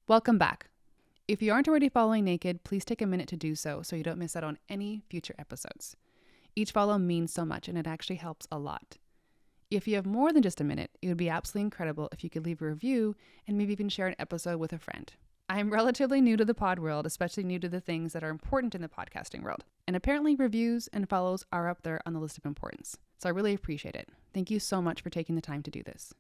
Welcome back. If you aren't already following Naked, please take a minute to do so you don't miss out on any future episodes. Each follow means so much and it actually helps a lot. If you have more than just a minute, it would be absolutely incredible if you could leave a review and maybe even share an episode with a friend. I am relatively new to the pod world, especially new to the things that are important in the podcasting world. And apparently reviews and follows are up there on the list of importance. So I really appreciate it. Thank you so much for taking the time to do this.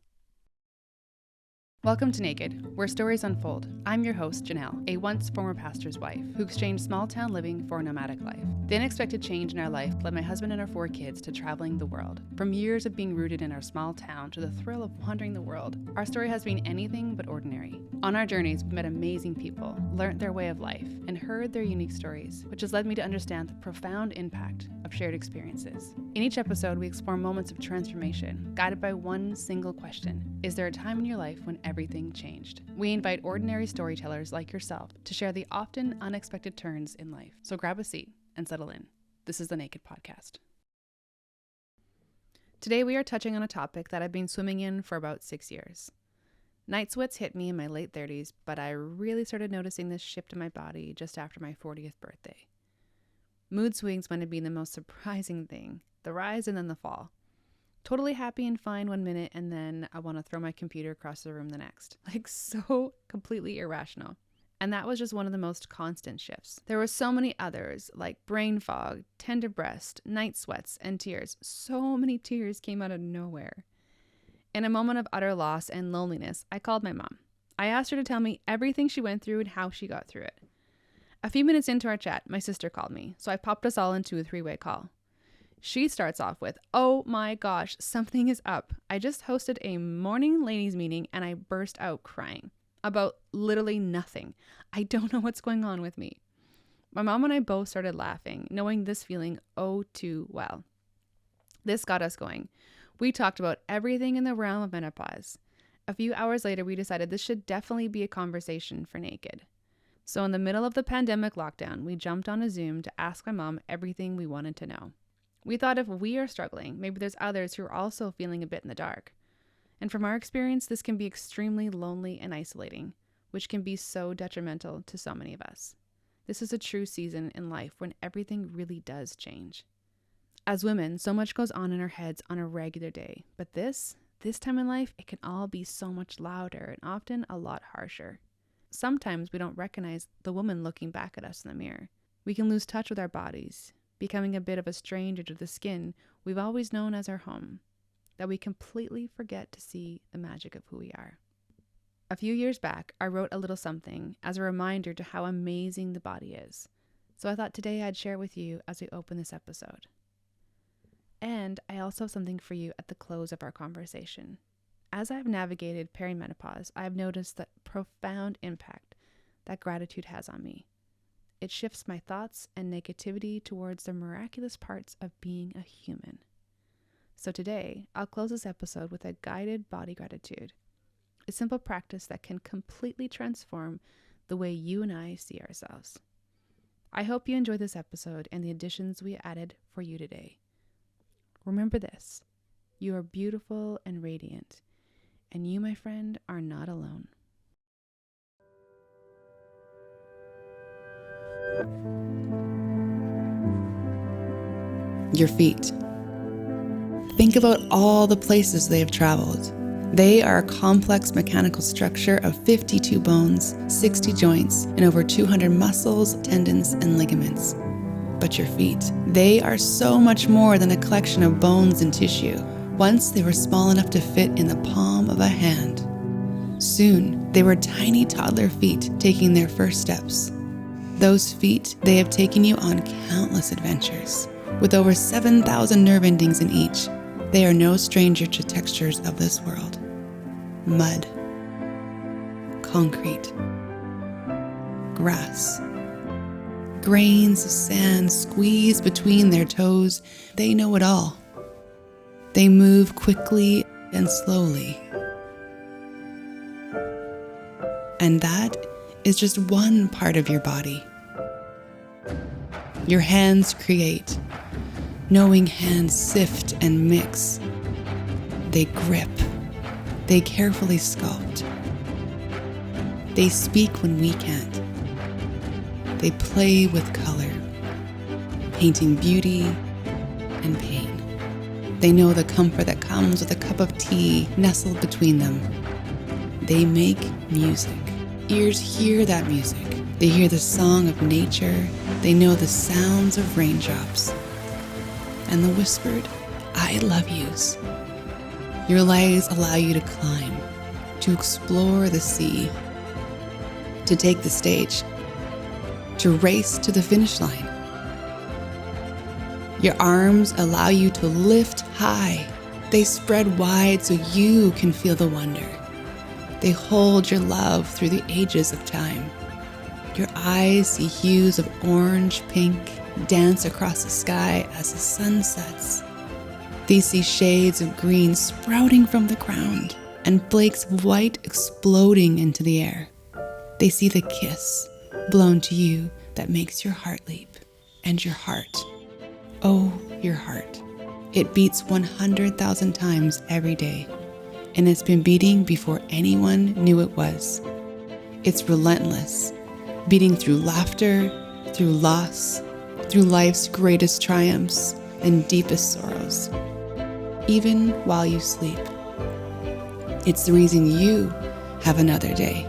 Welcome to Naked, where stories unfold. I'm your host, Janelle, a once former pastor's wife who exchanged small town living for a nomadic life. The unexpected change in our life led my husband and our 4 kids to traveling the world. From years of being rooted in our small town to the thrill of wandering the world, our story has been anything but ordinary. On our journeys, we've met amazing people, learned their way of life, and heard their unique stories, which has led me to understand the profound impact of shared experiences. In each episode, we explore moments of transformation, guided by one single question: is there a time in your life when everything changed? We invite ordinary storytellers like yourself to share the often unexpected turns in life. So grab a seat and settle in. This is the Naked Podcast. Today we are touching on a topic that I've been swimming in for about 6 years. Night sweats hit me in my late 30s, but I really started noticing this shift in my body just after my 40th birthday. Mood swings might have been the most surprising thing, the rise and then the fall. Totally happy and fine one minute, and then I want to throw my computer across the room the next. Like, so completely irrational. And that was just one of the most constant shifts. There were so many others, like brain fog, tender breast, night sweats, and tears. So many tears came out of nowhere. In a moment of utter loss and loneliness, I called my mom. I asked her to tell me everything she went through and how she got through it. A few minutes into our chat, my sister called me, so I popped us all into a 3-way call. She starts off with, "Oh my gosh, something is up. I just hosted a morning ladies meeting and I burst out crying about literally nothing. I don't know what's going on with me." My mom and I both started laughing, knowing this feeling oh too well. This got us going. We talked about everything in the realm of menopause. A few hours later, we decided this should definitely be a conversation for Naked. So in the middle of the pandemic lockdown, we jumped on a Zoom to ask my mom everything we wanted to know. We thought if we are struggling, maybe there's others who are also feeling a bit in the dark. And from our experience, this can be extremely lonely and isolating, which can be so detrimental to so many of us. This is a true season in life when everything really does change. As women, so much goes on in our heads on a regular day, but this time in life, it can all be so much louder and often a lot harsher. Sometimes we don't recognize the woman looking back at us in the mirror. We can lose touch with our bodies, becoming a bit of a stranger to the skin we've always known as our home, that we completely forget to see the magic of who we are. A few years back, I wrote a little something as a reminder to how amazing the body is. So I thought today I'd share it with you as we open this episode. And I also have something for you at the close of our conversation. As I've navigated perimenopause, I've noticed the profound impact that gratitude has on me. It shifts my thoughts and negativity towards the miraculous parts of being a human. So today, I'll close this episode with a guided body gratitude, a simple practice that can completely transform the way you and I see ourselves. I hope you enjoy this episode and the additions we added for you today. Remember this: you are beautiful and radiant, and you, my friend, are not alone. Your feet. Think about all the places they have traveled. They are a complex mechanical structure of 52 bones, 60 joints, and over 200 muscles, tendons, and ligaments. But your feet, they are so much more than a collection of bones and tissue. Once they were small enough to fit in the palm of a hand. Soon, they were tiny toddler feet taking their first steps. Those feet, they have taken you on countless adventures. With over 7,000 nerve endings in each, they are no stranger to textures of this world. Mud, concrete, grass, grains of sand squeezed between their toes. They know it all. They move quickly and slowly. And that is just one part of your body. Your hands create. Knowing hands sift and mix. They grip. They carefully sculpt. They speak when we can't. They play with color, painting beauty and pain. They know the comfort that comes with a cup of tea nestled between them. They make music. Ears hear that music. They hear the song of nature. They know the sounds of raindrops and the whispered, I love yous. Your legs allow you to climb, to explore the sea, to take the stage, to race to the finish line. Your arms allow you to lift high. They spread wide so you can feel the wonder. They hold your love through the ages of time. Your eyes see hues of orange, pink, dance across the sky as the sun sets. They see shades of green sprouting from the ground and flakes of white exploding into the air. They see the kiss blown to you that makes your heart leap, and your heart, oh, your heart. It beats 100,000 times every day, and it's been beating before anyone knew it was. It's relentless, beating through laughter, through loss, through life's greatest triumphs and deepest sorrows, even while you sleep. It's the reason you have another day.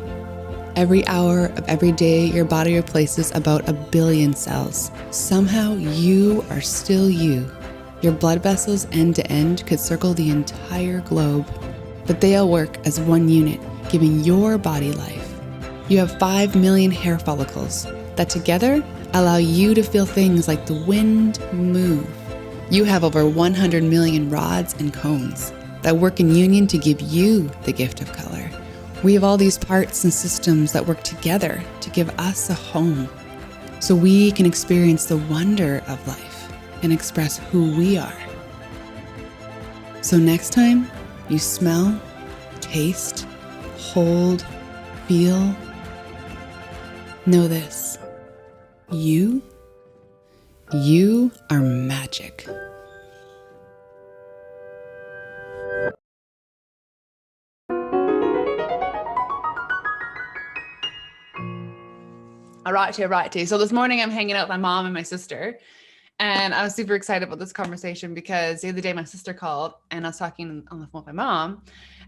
Every hour of every day, your body replaces about 1 billion cells. Somehow, you are still you. Your blood vessels end to end could circle the entire globe, but they all work as one unit, giving your body life. You have 5 million hair follicles that together allow you to feel things like the wind move. You have over 100 million rods and cones that work in union to give you the gift of color. We have all these parts and systems that work together to give us a home, so we can experience the wonder of life and express who we are. So next time you smell, taste, hold, feel, know this: you are magic. All right. So this morning I'm hanging out with my mom and my sister, and I was super excited about this conversation because the other day my sister called and I was talking on the phone with my mom,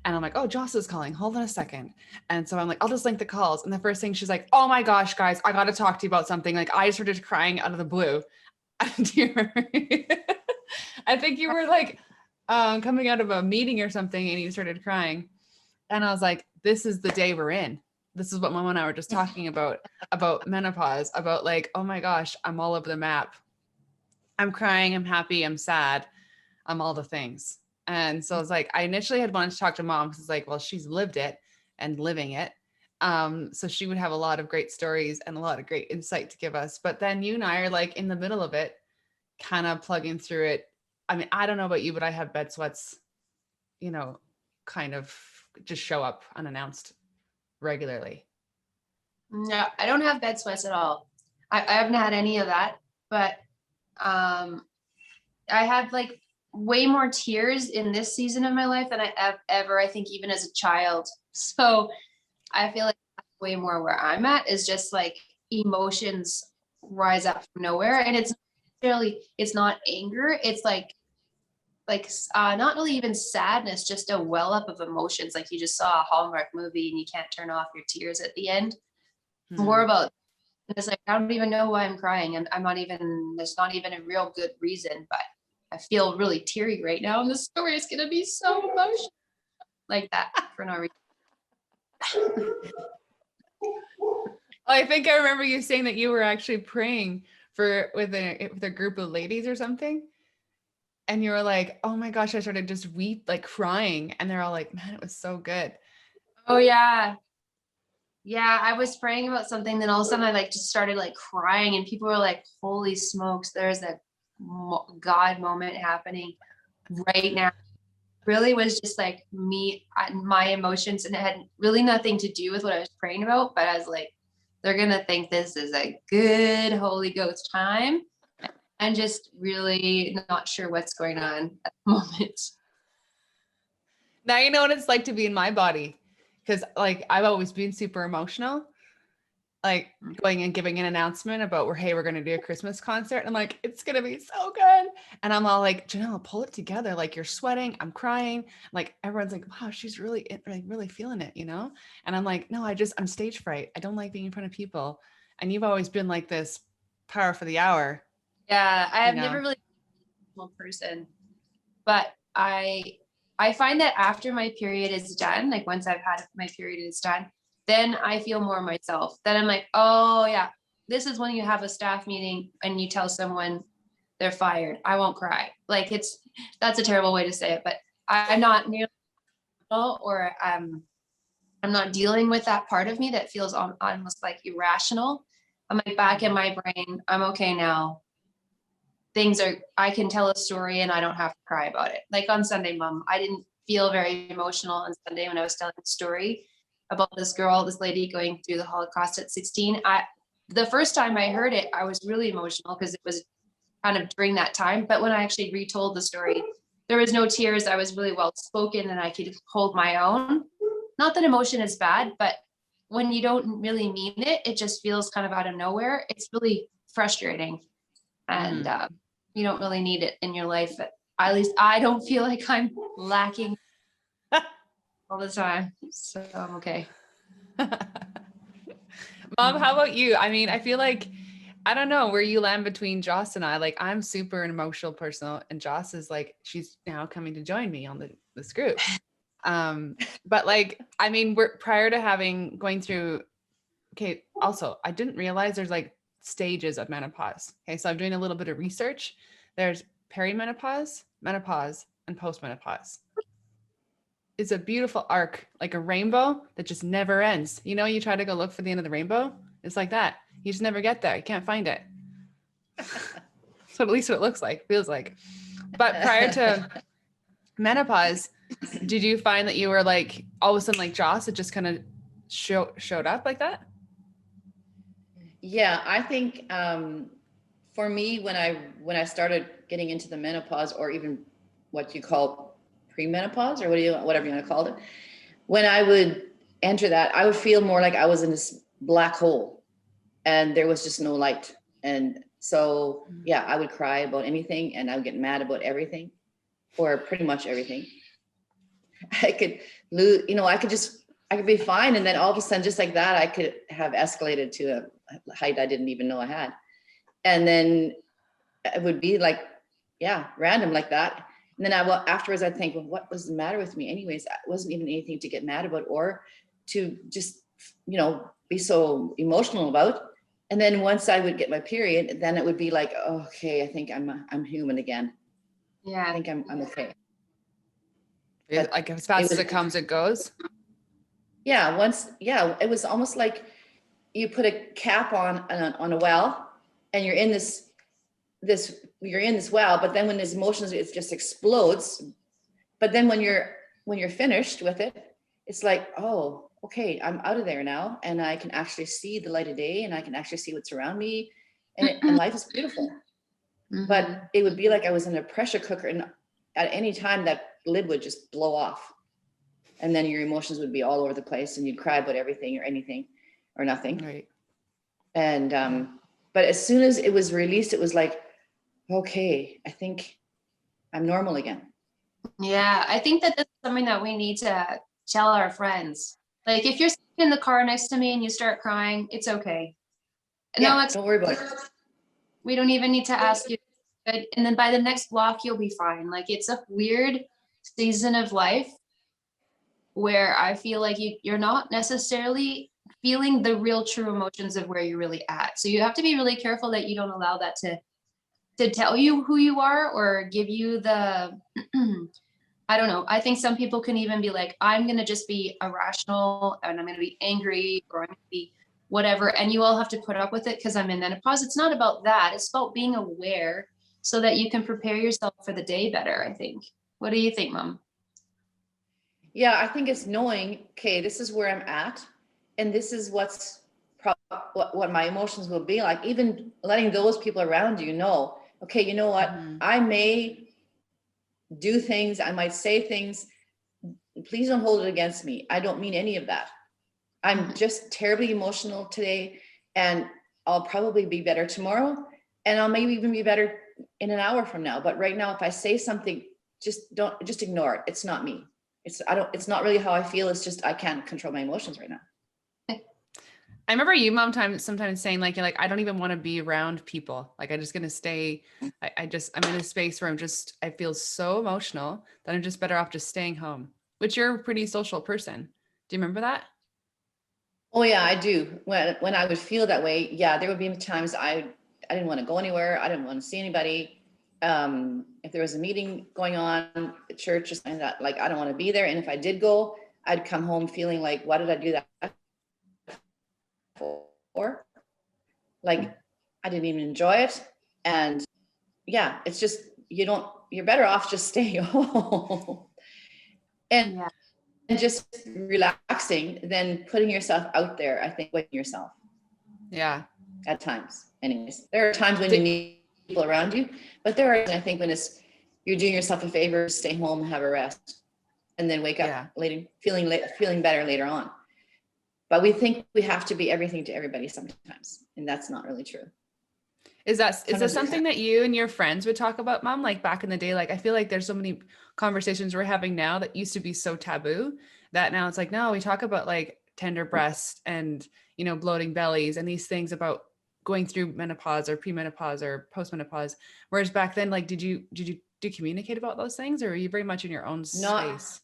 and I'm like, oh, Joss is calling. Hold on a second. And so I'm like, I'll just link the calls. And the first thing she's like, oh my gosh, guys, I got to talk to you about something. Like I started crying out of the blue. Do you remember? I think you were like coming out of a meeting or something and you started crying. And I was like, this is the day we're in. This is what Mama and I were just talking about menopause, about like, oh my gosh, I'm all over the map. I'm crying, I'm happy, I'm sad, I'm all the things. And so it's like, I initially had wanted to talk to Mom because it's like, well, she's lived it and living it. So she would have a lot of great stories and a lot of great insight to give us. But then you and I are like in the middle of it, kind of plugging through it. I mean, I don't know about you, but I have bed sweats, kind of just show up unannounced regularly. No, I don't have bed sweats at all. I haven't had any of that, but I have like way more tears in this season of my life than I have ever, I think, even as a child. So I feel like way more where I'm at is just like emotions rise up from nowhere. And it's not anger. It's like not really even sadness, just a well up of emotions. Like you just saw a Hallmark movie and you can't turn off your tears at the end. More about it's like, I don't even know why I'm crying, and there's not even a real good reason, but I feel really teary right now, and the story is gonna be so emotional like that for no reason. I think I remember you saying that you were actually praying with a group of ladies or something. And you were like, oh my gosh, I started just crying. And they're all like, man, it was so good. Oh yeah. Yeah, I was praying about something, then all of a sudden I just started crying, and people were like, holy smokes, there's a God moment happening right now. Really was just like my emotions, and it had really nothing to do with what I was praying about, but I was like, they're gonna think this is a good Holy Ghost time. I'm just really not sure what's going on at the moment. Now you know what it's like to be in my body, because like I've always been super emotional, like going and giving an announcement about hey, we're going to do a Christmas concert. And I'm like, it's going to be so good. And I'm all like, Janelle, pull it together. Like you're sweating. I'm crying. Like everyone's like, wow, she's really, like really feeling it, you know? And I'm like, no, I'm stage fright. I don't like being in front of people. And you've always been like this power for the hour. Yeah, I You have know? never really been a person, but I find that after my period is done, like once I've had my period is done, then I feel more myself. Then I'm like, oh yeah, this is when you have a staff meeting and you tell someone they're fired. I won't cry. Like that's a terrible way to say it, but I'm not nearly or I'm not dealing with that part of me that feels almost like irrational. I'm like back in my brain. I'm okay now. I can tell a story and I don't have to cry about it. Like on Sunday, Mom, I didn't feel very emotional on Sunday when I was telling the story about this lady going through the Holocaust at 16. The first time I heard it, I was really emotional because it was kind of during that time. But when I actually retold the story, there was no tears. I was really well spoken and I could hold my own. Not that emotion is bad, but when you don't really mean it, it just feels kind of out of nowhere. It's really frustrating. And you don't really need it in your life. But at least I don't feel like I'm lacking all the time. So I'm okay. Mom, how about you? I mean, I feel like, I don't know where you land between Joss and I. Like, I'm super an emotional person, and Joss is like, she's now coming to join me on this group. But like, I mean, we're prior to going through. Okay, also, I didn't realize there's like stages of menopause. Okay, so I'm doing a little bit of research. There's perimenopause, menopause, and postmenopause. It's a beautiful arc, like a rainbow that just never ends. You know, you try to go look for the end of the rainbow. It's like that. You just never get there. You can't find it. So at least what it looks like, feels like. But prior to menopause, did you find that you were like all of a sudden like Joss, it just kind of showed up like that? Yeah, I think for me, when I started getting into the menopause, or even what you call premenopause, or whatever you want to call it, when I would enter that, I would feel more like I was in this black hole, and there was just no light. And so, yeah, I would cry about anything, and I would get mad about everything, or pretty much everything. I could lose, I could be fine, and then all of a sudden, just like that, I could have escalated to a height I didn't even know I had. And then it would be like, yeah, random like that. And then afterwards I'd think, well, what was the matter with me? Anyways, it wasn't even anything to get mad about or to just, be so emotional about. And then once I would get my period, then it would be like, okay, I think I'm human again. Yeah. I think I'm okay. Like as fast as it comes, it goes. Yeah. It was almost like you put a cap on a well, and you're in this well, but then when there's emotions, it just explodes. But then when you're finished with it, it's like, oh, okay, I'm out of there now, and I can actually see the light of day, and I can actually see what's around me, and life is beautiful. Mm-hmm. But it would be like I was in a pressure cooker, and at any time that lid would just blow off, and then your emotions would be all over the place, and you'd cry about everything or anything or nothing. Right. And but as soon as it was released, it was like, okay, I think I'm normal again. Yeah, I think that that's something that we need to tell our friends. Like if you're sitting in the car next to me and you start crying, it's okay. Yeah, don't worry about it. We don't even need to ask you. And then by the next block, you'll be fine. Like it's a weird season of life where I feel like you're not necessarily feeling the real true emotions of where you're really at. So you have to be really careful that you don't allow that to tell you who you are or give you the I don't know. I think some people can even be like, I'm going to just be irrational and I'm going to be angry or I'm going to be whatever. And you all have to put up with it because I'm in menopause. It's not about that. It's about being aware so that you can prepare yourself for the day better, I think. What do you think, Mom? Yeah, I think it's knowing, okay, this is where I'm at, and this is what my emotions will be like. Even letting those people around you know, okay, you know what? I may do things, I might say things please don't hold it against me. I don't mean any of that. I'm just terribly emotional today, and I'll probably be better tomorrow, and I'll maybe even be better in an hour from now. But right now, if I say something, just ignore it. It's not me. It's not really how I feel. It's just, I can't control my emotions right now. I remember you, Mom, sometimes saying like, you're like, I don't even want to be around people. Like, I'm just going to stay. I'm in a space where I feel so emotional that I'm just better off just staying home, which you're a pretty social person. Do you remember that? Oh yeah, I do. When I would feel that way, yeah, there would be times I didn't want to go anywhere. I didn't want to see anybody. If there was a meeting going on at church or something, that, like, I don't want to be there. And if I did go, I'd come home feeling like, why did I do that for? Like, I didn't even enjoy it. And yeah, it's just, you're better off just staying home and just relaxing than putting yourself out there. I think, with yourself. Yeah. At times. Anyways, there are times when you need people around you, but there are, I think, when you're doing yourself a favor, stay home, have a rest, and then wake up later, feeling better later on. But we think we have to be everything to everybody sometimes, and that's not really true. Is that something that you and your friends would talk about, Mom? Like back in the day, like I feel like there's so many conversations we're having now that used to be so taboo that now it's like, no, we talk about like tender breasts and, bloating bellies and these things about going through menopause or premenopause or postmenopause. Whereas back then, like, did you communicate about those things, or were you very much in your own space?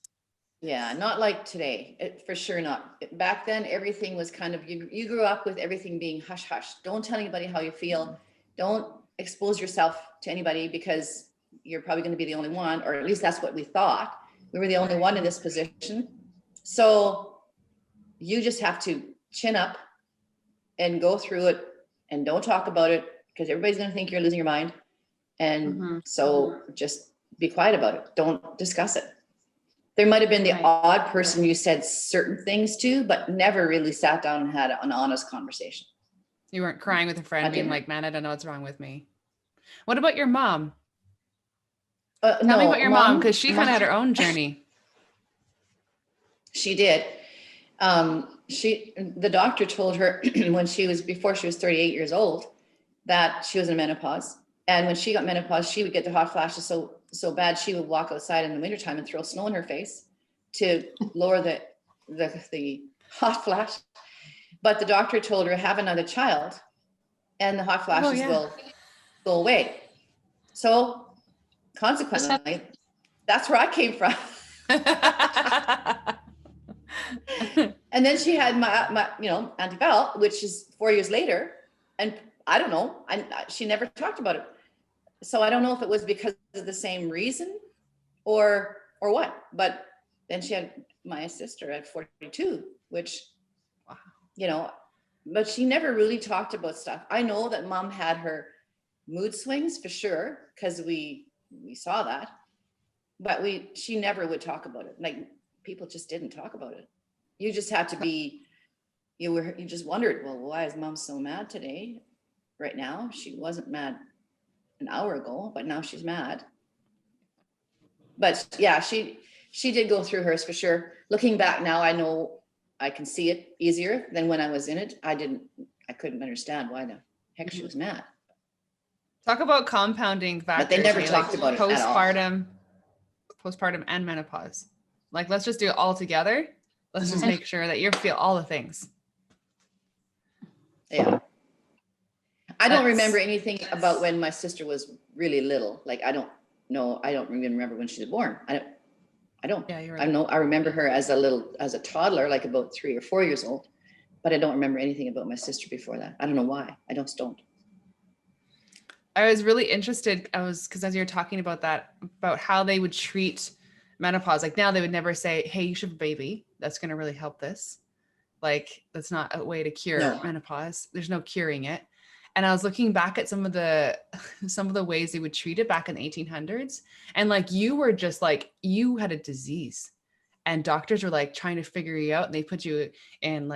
Yeah, not like today, for sure not. Back then, everything was kind of, you grew up with everything being hush hush. Don't tell anybody how you feel. Don't expose yourself to anybody, because you're probably going to be the only one, or at least that's what we thought. We were the only one in this position. So you just have to chin up and go through it, and don't talk about it, because everybody's going to think you're losing your mind. And so just be quiet about it. Don't discuss it. There might have been the odd person you said certain things to, but never really sat down and had an honest conversation. You weren't crying with a friend being like, man, I don't know what's wrong with me. What about your mom? Tell me about your mom, because she kind of had her own journey. She did. The doctor told her before she was 38 years old, that she was in menopause. And when she got menopause, she would get the hot flashes so bad, she would walk outside in the wintertime and throw snow in her face to lower the hot flash. But the doctor told her, have another child and the hot flashes will go away. So consequently, that's where I came from. And then she had my antival, which is 4 years later. And I don't know, she never talked about it. So I don't know if it was because of the same reason or what, but then she had my sister at 42, which, but she never really talked about stuff. I know that Mom had her mood swings for sure, because we saw that, but she never would talk about it. Like, people just didn't talk about it. You just had to be, you just wondered, well, why is Mom so mad today? Right now, she wasn't mad an hour ago, but now she's mad. But yeah, she did go through hers for sure. Looking back now, I know I can see it easier than when I was in it. I couldn't understand why the heck she was mad. Talk about compounding factors. But they never talked about it at all. Postpartum and menopause. Like, let's just do it all together. Let's just make sure that you feel all the things. Yeah. I don't remember anything about when my sister was really little. Like, I don't know. I don't even remember when she was born. I don't. Yeah, you're right. I remember her as a toddler, like about 3 or 4 years old, but I don't remember anything about my sister before that. I don't know why. I just don't. I was really interested. Because as you're talking about that, about how they would treat menopause, like now they would never say, hey, you should have a baby. That's going to really help this. Like, that's not a way to cure menopause. There's no curing it. And I was looking back at some of the ways they would treat it back in the 1800s. And like, you were just like, you had a disease and doctors were like trying to figure you out. And they put you in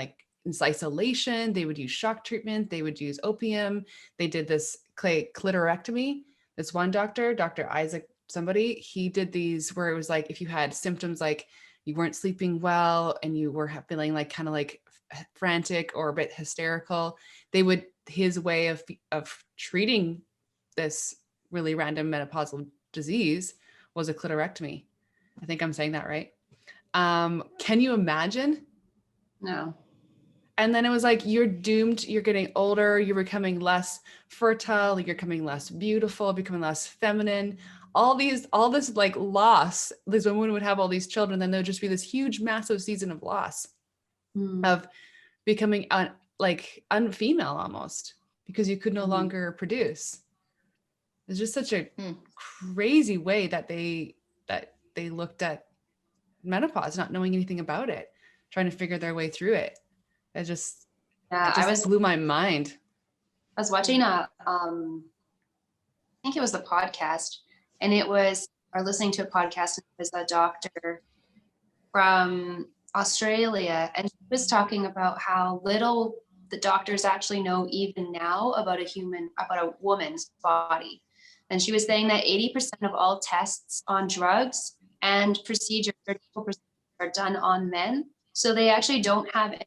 isolation. They would use shock treatment. They would use opium. They did this clitorectomy. This one doctor, Dr. Isaac, he did these where it was like, if you had symptoms like you weren't sleeping well and you were feeling like kind of like frantic or a bit hysterical, his way of treating this really random menopausal disease was a clitorectomy. I think I'm saying that right. Can you imagine? No. And then it was like, you're doomed. You're getting older. You're becoming less fertile. You're becoming less beautiful, becoming less feminine. All this like loss. These women would have all these children. Then there'd just be this huge, massive season of loss of becoming unfemale almost, because you could no longer produce. It's just such a crazy way that they looked at menopause, not knowing anything about it, trying to figure their way through it. It just blew my mind. I was watching I think it was the podcast, and or listening to a podcast, and it was a doctor from Australia, and she was talking about how little the doctors actually know even now about a woman's body. And she was saying that 80% of all tests on drugs and procedures are done on men. So they actually don't have any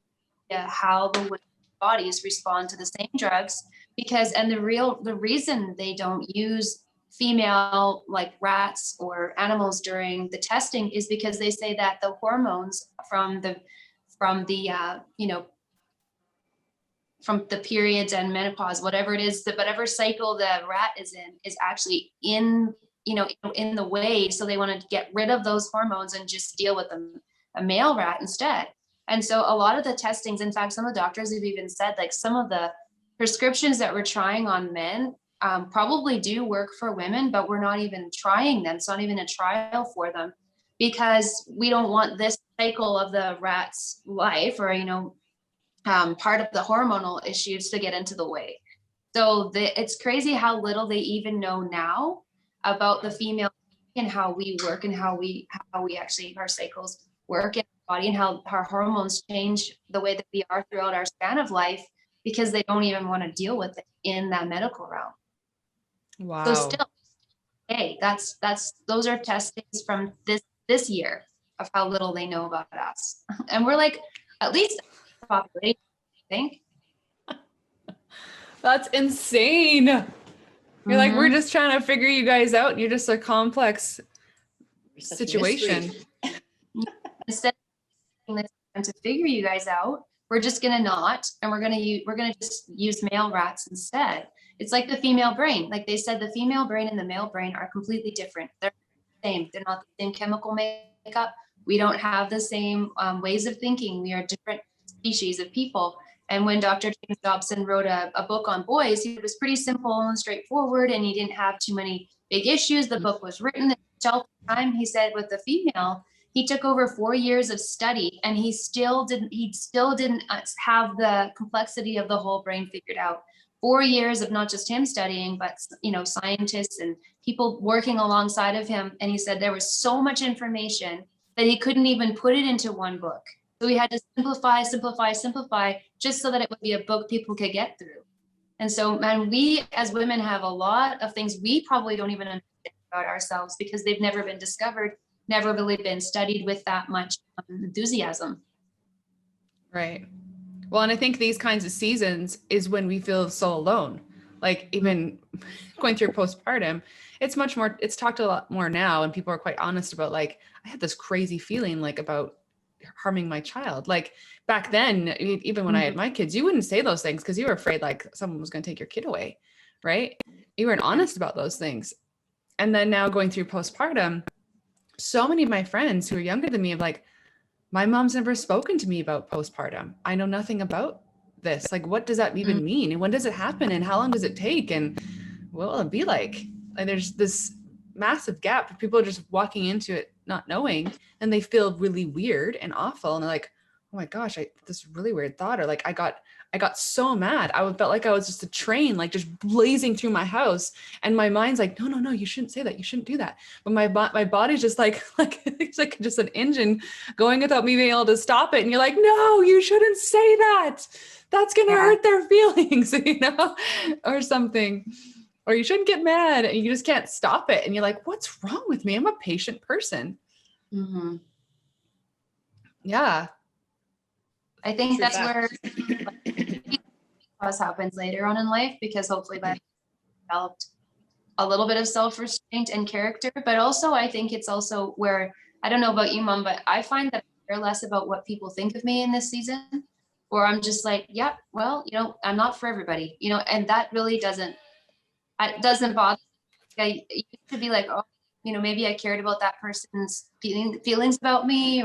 idea how the women's bodies respond to the same drugs, and the reason they don't use female like rats or animals during the testing is because they say that the hormones from the periods and menopause, whatever it is, whatever cycle the rat is in, is actually in the way. So they want to get rid of those hormones and just deal with a male rat instead. And so a lot of the testings, in fact, some of the doctors have even said, like, some of the prescriptions that we're trying on men probably do work for women, but we're not even trying them. It's not even a trial for them, because we don't want this cycle of the rat's life, or part of the hormonal issues, to get into the way. So it's crazy how little they even know now about the female and how we work, and how we actually, our cycles work in our body, and how our hormones change the way that we are throughout our span of life, because they don't even want to deal with it in that medical realm. Wow. So still, hey, those are testings from this year of how little they know about us. And we're like, at least population, I think. That's insane. You're like, we're just trying to figure you guys out. You're just a complex situation. Instead of taking the time to figure you guys out, we're just gonna not, and we're gonna just use male rats instead. It's like the female brain. Like they said, the female brain and the male brain are completely different. They're the same. They're not the same chemical makeup. We don't have the same ways of thinking. We are different species of people. And when Dr. James Dobson wrote a book on boys, it was pretty simple and straightforward, and he didn't have too many big issues. The book was written in shelf time. He said with the female, he took over 4 years of study, and he still didn't have the complexity of the whole brain figured out. 4 years of not just him studying, but scientists and people working alongside of him. And he said there was so much information that he couldn't even put it into one book. So we had to simplify, just so that it would be a book people could get through. And so, we as women have a lot of things we probably don't even understand about ourselves, because they've never been discovered, never really been studied with that much enthusiasm. Right. Well, and I think these kinds of seasons is when we feel so alone. Like even going through postpartum, it's talked a lot more now, and people are quite honest about, like, I had this crazy feeling like about harming my child. Like back then, even when I had my kids, you wouldn't say those things because you were afraid like someone was going to take your kid away, right? You weren't honest about those things. And then now going through postpartum, so many of my friends who are younger than me have like, my mom's never spoken to me about postpartum. I know nothing about this. Like, what does that even mean? And when does it happen? And how long does it take? And what will it be like? And there's this massive gap. People are just walking into it not knowing, and they feel really weird and awful. And they're like, oh my gosh, this really weird thought. Or like, I got so mad. I felt like I was just a train, like just blazing through my house. And my mind's like, no, you shouldn't say that. You shouldn't do that. But my body's just like it's like just an engine going without me being able to stop it. And you're like, no, you shouldn't say that. That's going to hurt their feelings, or something. Or you shouldn't get mad, and you just can't stop it. And you're like, what's wrong with me? I'm a patient person. Mm-hmm. Yeah. I think True that's fact. where menopause happens later on in life, because hopefully by developed a little bit of self-restraint and character. But also I think it's also where, I don't know about you, Mom, but I find that I care less about what people think of me in this season, or I'm just like, yeah, well, I'm not for everybody, and that really doesn't bother me. I used to be like, oh, maybe I cared about that person's feelings about me,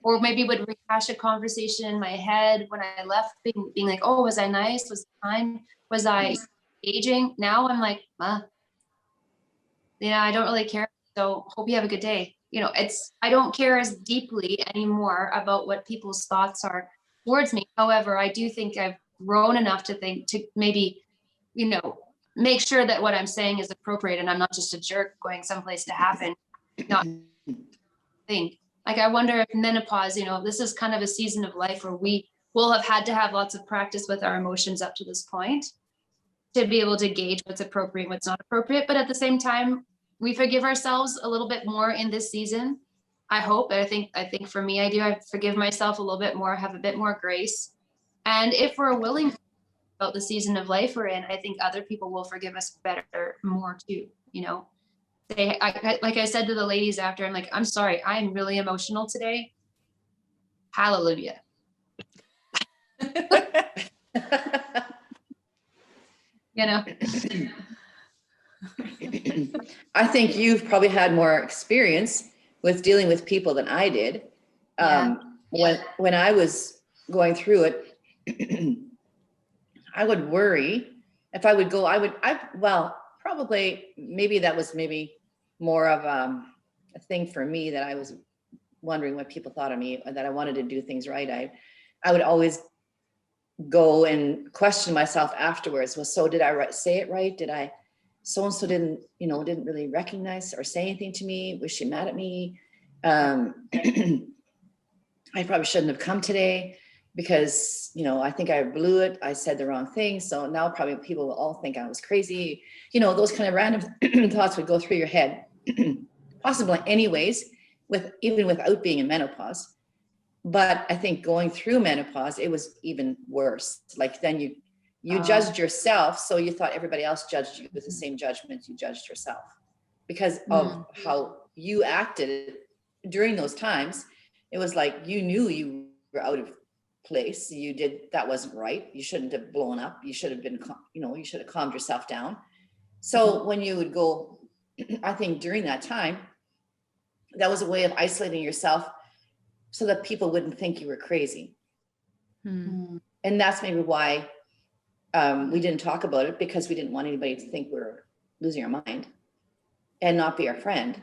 or maybe would rehash a conversation in my head when I left, being like, oh, was I nice? Was I kind? Was I engaging? Now I'm like, I don't really care. So hope you have a good day. I don't care as deeply anymore about what people's thoughts are towards me. However, I do think I've grown enough to maybe, make sure that what I'm saying is appropriate and I'm not just a jerk going someplace to happen. Not think. Like, I wonder if menopause, this is kind of a season of life where we will have had to have lots of practice with our emotions up to this point to be able to gauge what's appropriate, what's not appropriate. But at the same time, we forgive ourselves a little bit more in this season. I hope. I think for me, I forgive myself a little bit more, have a bit more grace. And if we're willing about the season of life we're in, I think other people will forgive us better, more too, like I said to the ladies after, I'm like, I'm sorry, I'm really emotional today. Hallelujah. I think you've probably had more experience with dealing with people than I did. When I was going through it, I would worry if I would go, probably, maybe that was more of a thing for me, that I was wondering what people thought of me, or that I wanted to do things right. I would always go and question myself afterwards. Well, so did I say it right? Did I, so-and-so didn't really recognize or say anything to me? Was she mad at me? I probably shouldn't have come today because, I think I blew it. I said the wrong thing. So now probably people will all think I was crazy. Those kind of random thoughts would go through your head, possibly anyways, even without being in menopause. But I think going through menopause, it was even worse. Like, then you judged yourself. So you thought everybody else judged you with the same judgment you judged yourself because of how you acted during those times. It was like, you knew you were out of place. That wasn't right. You shouldn't have blown up. You should have been, you should have calmed yourself down. So when you would go, I think during that time, that was a way of isolating yourself so that people wouldn't think you were crazy. And that's maybe why we didn't talk about it, because we didn't want anybody to think we were losing our mind and not be our friend.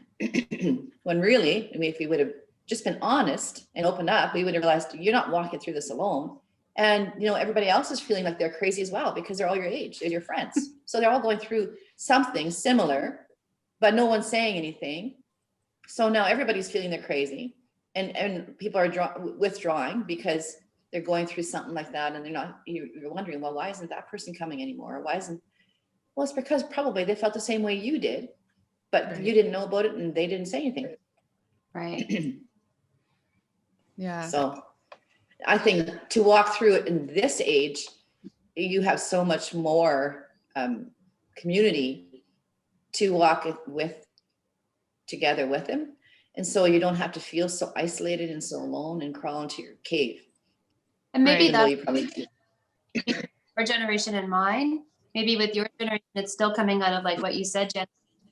When really, if we would have just been honest and opened up, we would have realized you're not walking through this alone. And, everybody else is feeling like they're crazy as well, because they're all your age, they're your friends. So they're all going through something similar, but no one's saying anything. So now everybody's feeling they're crazy, and people are withdrawing because they're going through something like that. And you're wondering, well, why isn't that person coming anymore? Well, it's because probably they felt the same way you did, but you didn't know about it and they didn't say anything. Right. Yeah. So I think to walk through it in this age, you have so much more community to walk together with him. And so you don't have to feel so isolated and so alone and crawl into your cave. And maybe that's you probably our generation and mine. Maybe with your generation, it's still coming out of like what you said, Jen,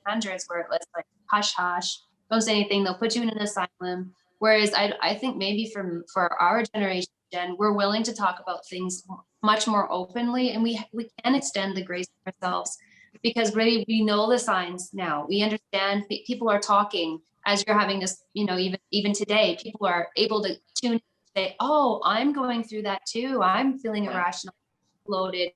hundreds, where it was like hush hush, don't say anything, they'll put you in an asylum. Whereas I think maybe for our generation, Jen, we're willing to talk about things much more openly, and we can extend the grace to ourselves, because really we know the signs now. We understand people are talking as you're having this, even today, people are able to tune in and say, oh, I'm going through that too. I'm feeling irrational, bloated.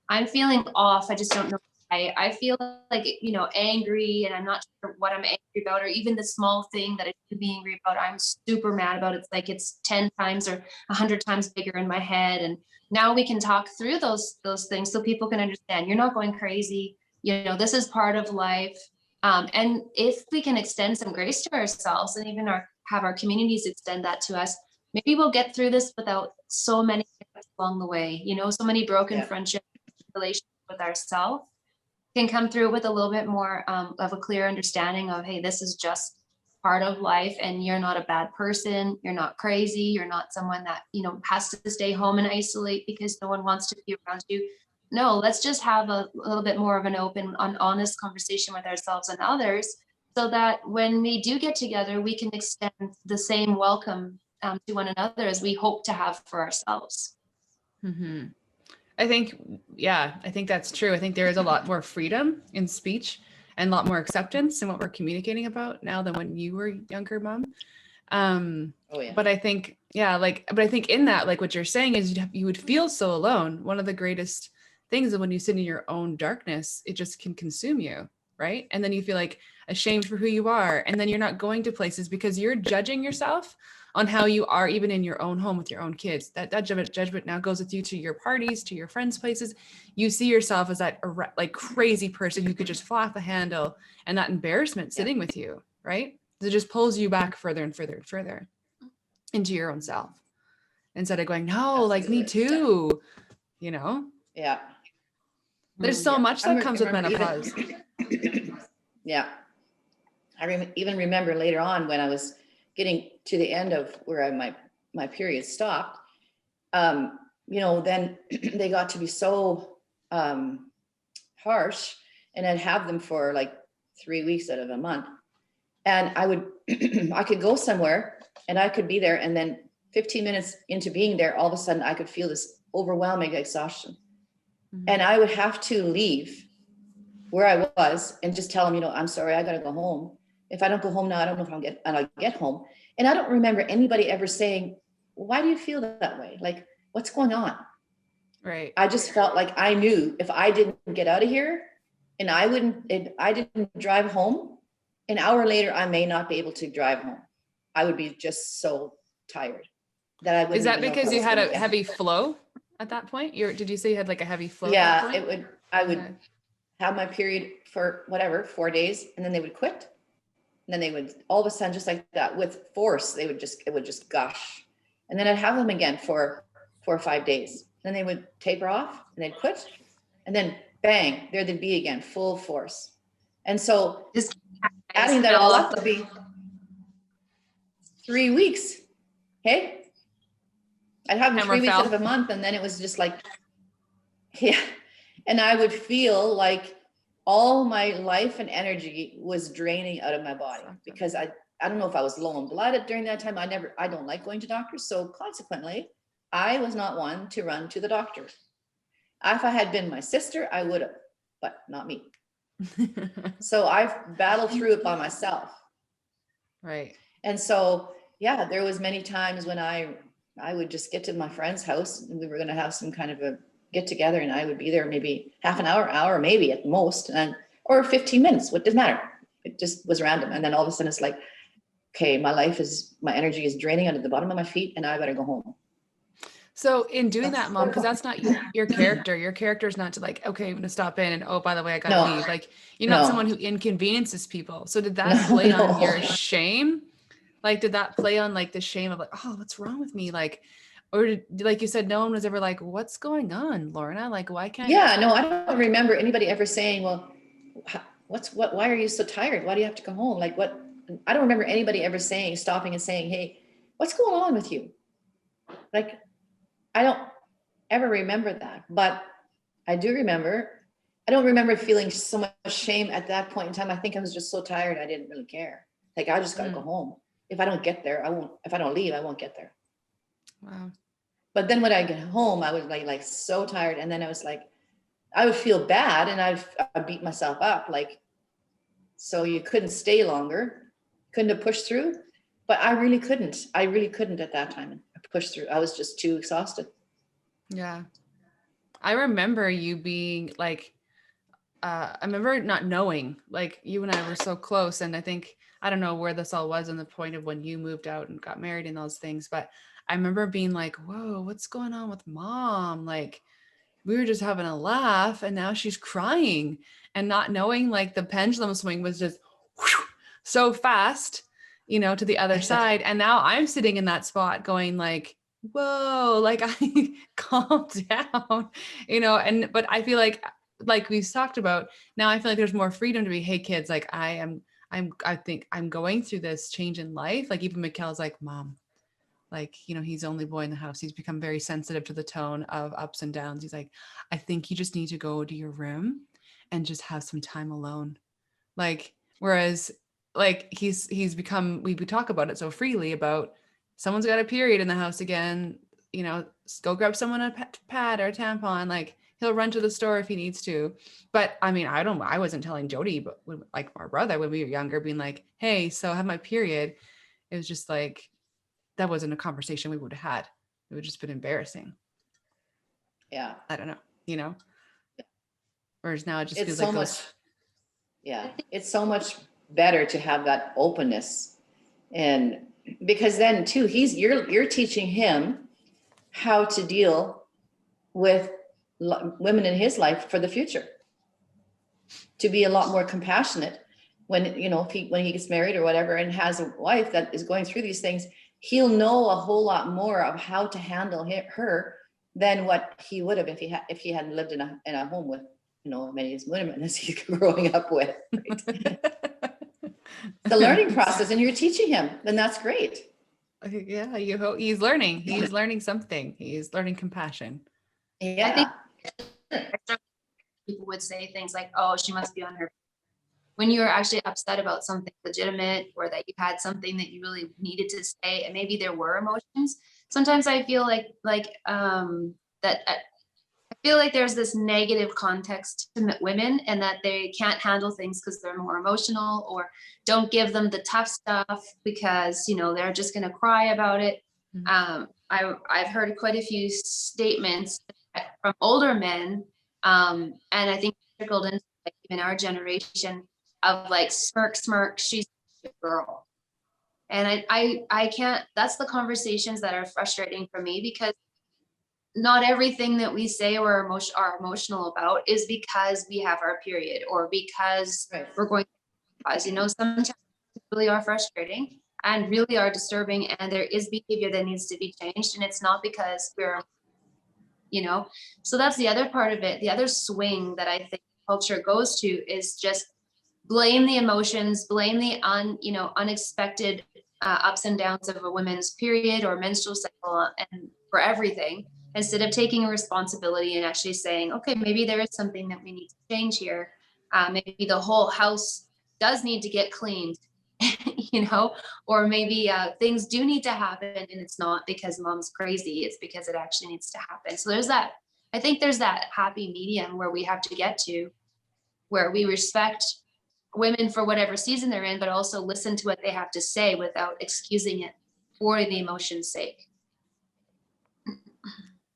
I'm feeling off. I just don't know. I feel like, angry, and I'm not sure what I'm angry about, or even the small thing that I should be angry about, I'm super mad about. It's like it's 10 times or 100 times bigger in my head. And now we can talk through those things so people can understand you're not going crazy. This is part of life. And if we can extend some grace to ourselves, and even have our communities extend that to us, maybe we'll get through this without so many hiccups along the way, you know, so many broken friendships, relationships with ourselves can come through with a little bit more of a clear understanding of, hey, this is just part of life and you're not a bad person. You're not crazy. You're not someone that, you know, has to stay home and isolate because no one wants to be around you. No, let's just have a little bit more of an open, honest conversation with ourselves and others so that when we do get together, we can extend the same welcome to one another as we hope to have for ourselves. Mm-hmm. I think that's true. I think there is a lot more freedom in speech and a lot more acceptance in what we're communicating about now than when you were younger, Mom. But I think, but I think in that, like what you're saying is you would feel so alone. One of the greatest things is when you sit in your own darkness, it just can consume you, right? And then you feel like ashamed for who you are. And then you're not going to places because you're judging yourself on how you are, even in your own home with your own kids. That judgment now goes with you to your parties, to your friends' places. You see yourself as that like crazy person who could just fly off the handle, and that embarrassment sitting with you, right? It just pulls you back further and further and further into your own self instead of going, no, like me too, you know? Yeah. There's so much that comes with menopause. Yeah. I even remember later on when I was getting to the end of where my period stopped, you know, then they got to be so harsh, and I'd have them for like 3 weeks out of a month. And I could go somewhere and I could be there. And then 15 minutes into being there, all of a sudden I could feel this overwhelming exhaustion. Mm-hmm. And I would have to leave where I was and just tell them, you know, I'm sorry, I got to go home. If I don't go home now, I don't know if I'll get home. And I don't remember anybody ever saying, why do you feel that way? Like, what's going on? Right. I just felt like I knew if I didn't get out of here and I didn't drive home, an hour later, I may not be able to drive home. I would be just so tired that I wouldn't. Is that because you had a heavy flow at that point? Did you say you had like a heavy flow? Yeah, I would have my period for 4 days, and then they would quit. And then they would all of a sudden, just like that, with force, it would just gush. And then I'd have them again for 4 or 5 days. Then they would taper off and they'd quit. And then bang, there they'd be again, full force. And so just adding that all up to be 3 weeks. Okay. I'd have them 3 weeks out of a month. And then it was just like, yeah. And I would feel like all my life and energy was draining out of my body because I don't know if I was low in blood during that time. I don't like going to doctors. So consequently, I was not one to run to the doctor. If I had been my sister, I would have, but not me. So I've battled through it by myself. Right. And so, yeah, there was many times when I would just get to my friend's house and we were going to have some kind of a get together, and I would be there maybe half an hour, maybe at most, or 15 minutes. What doesn't matter. It just was random. And then all of a sudden it's like, okay, my energy is draining out of the bottom of my feet and I better go home. So in doing that, Mom, because that's not your character. Your character is not to like, okay, I'm going to stop in and, oh, by the way, I got to leave. Like, you're not someone who inconveniences people. So did that play on your shame? Like, did that play on like the shame of like, oh, what's wrong with me? Like, or like you said, no one was ever like, what's going on, Lorna? Like, why can't you? Yeah, no, I don't remember anybody ever saying, well, why are you so tired? Why do you have to come home? Like what? I don't remember anybody ever stopping and saying, hey, what's going on with you? Like, I don't ever remember that, but I don't remember feeling so much shame at that point in time. I think I was just so tired. I didn't really care. Like, I just got to go home. If I don't get there, if I don't leave, I won't get there. Wow. But then when I get home, I was like so tired. And then I was like, I would feel bad and I beat myself up. Like, so you couldn't stay longer, couldn't have pushed through, but I really couldn't at that time push through. I was just too exhausted. Yeah. I remember you being like, I remember not knowing, like you and I were so close. And I don't know where this all was in the point of when you moved out and got married and those things, but I remember being like, whoa, what's going on with Mom? Like, we were just having a laugh and now she's crying, and not knowing like the pendulum swing was just whoosh, so fast, to the other side. And now I'm sitting in that spot going like, whoa, like I calm down, but I feel like we've talked about, now I feel like there's more freedom to be, hey kids, like I think I'm going through this change in life. Like even Mikkel's like, Mom, like, he's the only boy in the house. He's become very sensitive to the tone of ups and downs. He's like, I think you just need to go to your room and just have some time alone. Like, whereas like he's become, we talk about it so freely about someone's got a period in the house again, go grab someone a pad or a tampon. Like he'll run to the store if he needs to. But I mean, I wasn't telling Jody, but like our brother, when we were younger, being like, hey, so I have my period. It was just like, that wasn't a conversation we would have had. It would just been embarrassing. Yeah. I don't know, whereas now it just It's feels so like much, yeah, it's so much better to have that openness. And because then too, you're teaching him how to deal with women in his life for the future, to be a lot more compassionate when, when he gets married or whatever and has a wife that is going through these things. He'll know a whole lot more of how to handle her than what he would have if he hadn't lived in a home with many women as he's growing up with. Right? The learning process, and you're teaching him, then that's great. Yeah, you hope he's learning something. He's learning compassion. Yeah. I think people would say things like, oh, she must be on her, when you're actually upset about something legitimate, or that you had something that you really needed to say, and maybe there were emotions. Sometimes I feel like that I feel like there's this negative context to women, and that they can't handle things because they're more emotional, or don't give them the tough stuff because they're just going to cry about it. Mm-hmm. I've heard quite a few statements from older men, and I think trickled into like even our generation, of like, smirk, she's a girl. And I can't, that's the conversations that are frustrating for me, because not everything that we say or are emotional about is because we have our period, or because Right. we're going to, sometimes really are frustrating and really are disturbing, and there is behavior that needs to be changed, and it's not because we're, so that's the other part of it. The other swing that I think culture goes to is just blame the emotions, blame the unexpected ups and downs of a woman's period or menstrual cycle, and for everything, instead of taking a responsibility and actually saying, okay, maybe there is something that we need to change here. Maybe the whole house does need to get cleaned, or maybe things do need to happen, and it's not because mom's crazy, it's because it actually needs to happen. So I think there's that happy medium where we have to get to, where we respect women for whatever season they're in, but also listen to what they have to say without excusing it for the emotion's sake.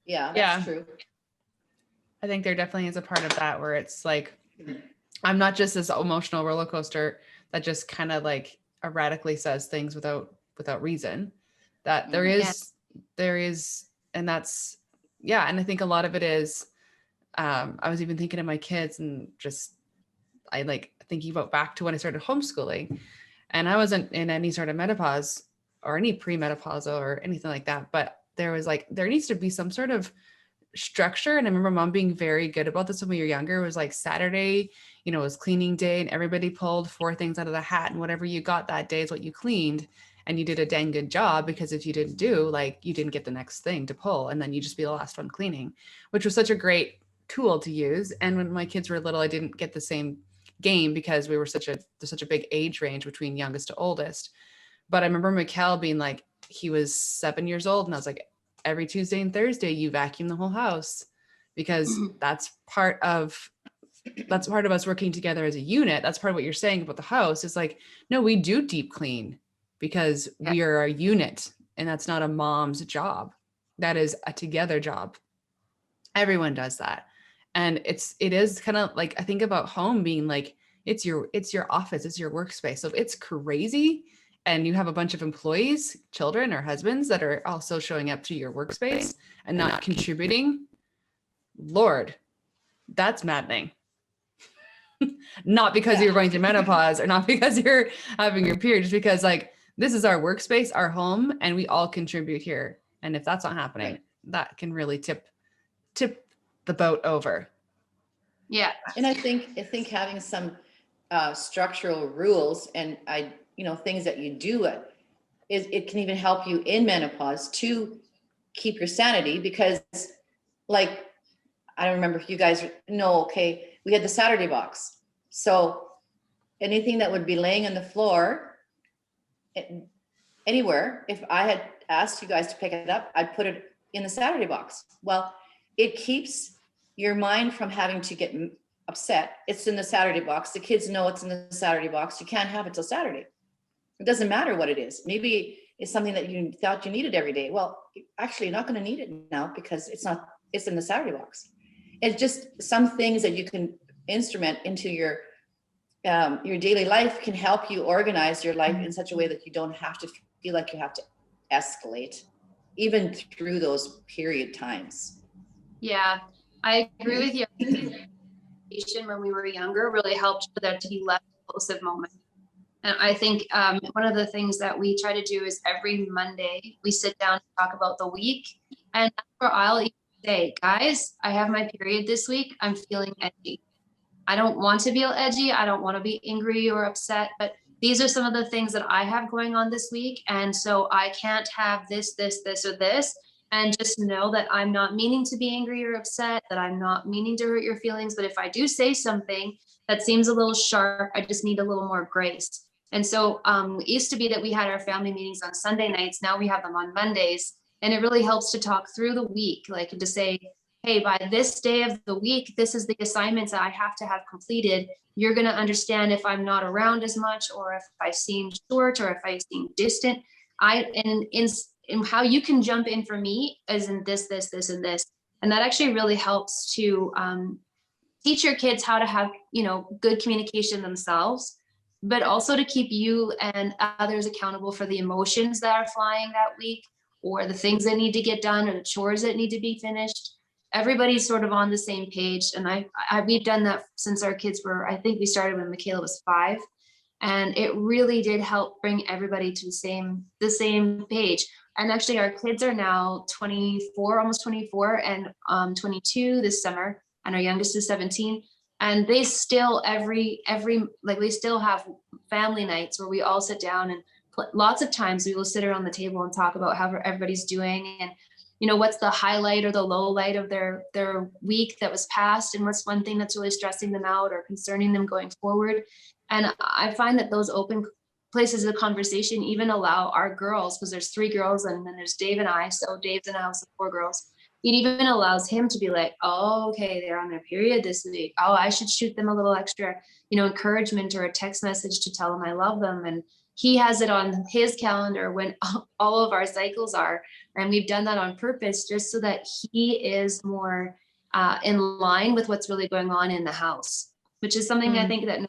Yeah, that's true. I think there definitely is a part of that where it's like, I'm not just this emotional roller coaster that just kind of like erratically says things without reason. That there is, and that's, and I think a lot of it is, I was even thinking of my kids, and just, I like thinking about back to when I started homeschooling, and I wasn't in any sort of menopause or any premenopausal or anything like that, but there needs to be some sort of structure. And I remember mom being very good about this when we were younger. It was like Saturday, it was cleaning day, and everybody pulled 4 things out of the hat, and whatever you got that day is what you cleaned, and you did a dang good job, because if you didn't do, like, you didn't get the next thing to pull, and then you just be the last one cleaning, which was such a great tool to use. And when my kids were little, I didn't get the same game because we were there's such a big age range between youngest to oldest. But I remember Mikkel being like, he was 7 years old, and I was like, every Tuesday and Thursday you vacuum the whole house, because that's part of us working together as a unit. That's part of what you're saying about the house, is like, no, we do deep clean because we are a unit, and that's not a mom's job. That is a together job. Everyone does that. And it is kind of like, I think about home being like, it's your office, it's your workspace. So if it's crazy and you have a bunch of employees, children or husbands that are also showing up to your workspace and not contributing, Lord, that's maddening. Not because you're going through menopause, or not because you're having your period, just because like this is our workspace, our home, and we all contribute here. And if that's not happening, Right. that can really tip the boat over. Yeah. And I think having some structural rules and things that you do it can even help you in menopause to keep your sanity, because like, I don't remember if you guys know, okay, we had the Saturday box. So anything that would be laying on the floor anywhere, if I had asked you guys to pick it up, I'd put it in the Saturday box. Well, it keeps your mind from having to get upset. It's in the Saturday box. The kids know it's in the Saturday box. You can't have it till Saturday. It doesn't matter what it is. Maybe it's something that you thought you needed every day. Well, actually, you're not going to need it now because it's in the Saturday box. It's just some things that you can instrument into your daily life can help you organize your life in such a way that you don't have to feel like you have to escalate even through those period times. Yeah, I agree with you. When we were younger really helped for there to be less explosive moments. And I think one of the things that we try to do is every Monday we sit down and talk about the week. And that's where I'll even say, guys, I have my period this week. I'm feeling edgy. I don't want to feel edgy. I don't want to be angry or upset, but these are some of the things that I have going on this week. And so I can't have this, this, this, or this. And just know that I'm not meaning to be angry or upset, that I'm not meaning to hurt your feelings. But if I do say something that seems a little sharp, I just need a little more grace. And so it used to be that we had our family meetings on Sunday nights. Now we have them on Mondays. And it really helps to talk through the week, like to say, hey, by this day of the week, this is the assignments that I have to have completed. You're going to understand if I'm not around as much, or if I seem short, or if I seem distant. In how you can jump in for me is in this, this, this, and this. And that actually really helps to teach your kids how to have, good communication themselves, but also to keep you and others accountable for the emotions that are flying that week, or the things that need to get done, or the chores that need to be finished. Everybody's sort of on the same page. And we've done that since our kids were, I think we started when Michaela was 5. And it really did help bring everybody to the same page. And actually our kids are now 24, almost 24, and 22 this summer. And our youngest is 17. And they still we still have family nights where we all sit down, and lots of times we will sit around the table and talk about how everybody's doing, and what's the highlight or the low light of their week that was past, and what's one thing that's really stressing them out or concerning them going forward. And I find that those open places of conversation even allow our girls, because there's 3 girls and then there's Dave and I, so Dave's in a house of 4 girls. It even allows him to be like, oh, okay, they're on their period this week. Oh, I should shoot them a little extra, encouragement or a text message to tell them I love them. And he has it on his calendar when all of our cycles are. And we've done that on purpose just so that he is more in line with what's really going on in the house, which is something I think that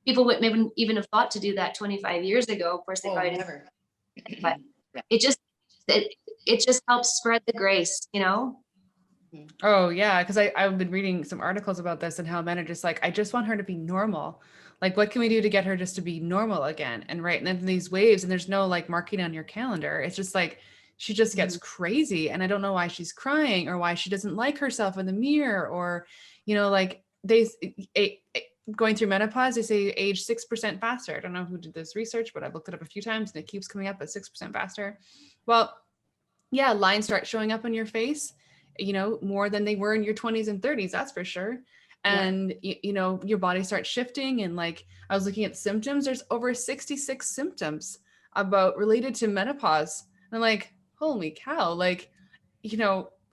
people would maybe even have thought to do that 25 years ago. Of course, they probably never. didn't. But it just helps spread the grace, Oh yeah, because I've been reading some articles about this and how men are just like, I just want her to be normal. Like, what can we do to get her just to be normal again? And right, and then these waves, and there's no like marking on your calendar. It's just like she just gets crazy, and I don't know why she's crying or why she doesn't like herself in the mirror, or like going through menopause, they say age 6% faster. I don't know who did this research, but I've looked it up a few times and it keeps coming up at 6% faster. Well, yeah, lines start showing up on your face, more than they were in your 20s and 30s, that's for sure. And, your body starts shifting. And like, I was looking at symptoms, there's over 66 symptoms related to menopause. And I'm like, holy cow, like,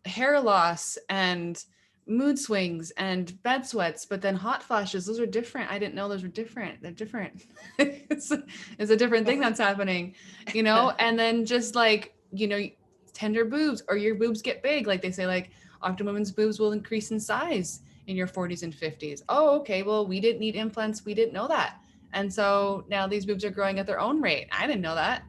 hair loss and mood swings and bed sweats, but then hot flashes, those are different. I didn't know those were different. They're different. it's a different thing that's happening, and then just like, tender boobs, or your boobs get big. Like they say, like often women's boobs will increase in size in your 40s and 50s. Oh, okay. Well, we didn't need implants. We didn't know that. And so now these boobs are growing at their own rate. I didn't know that.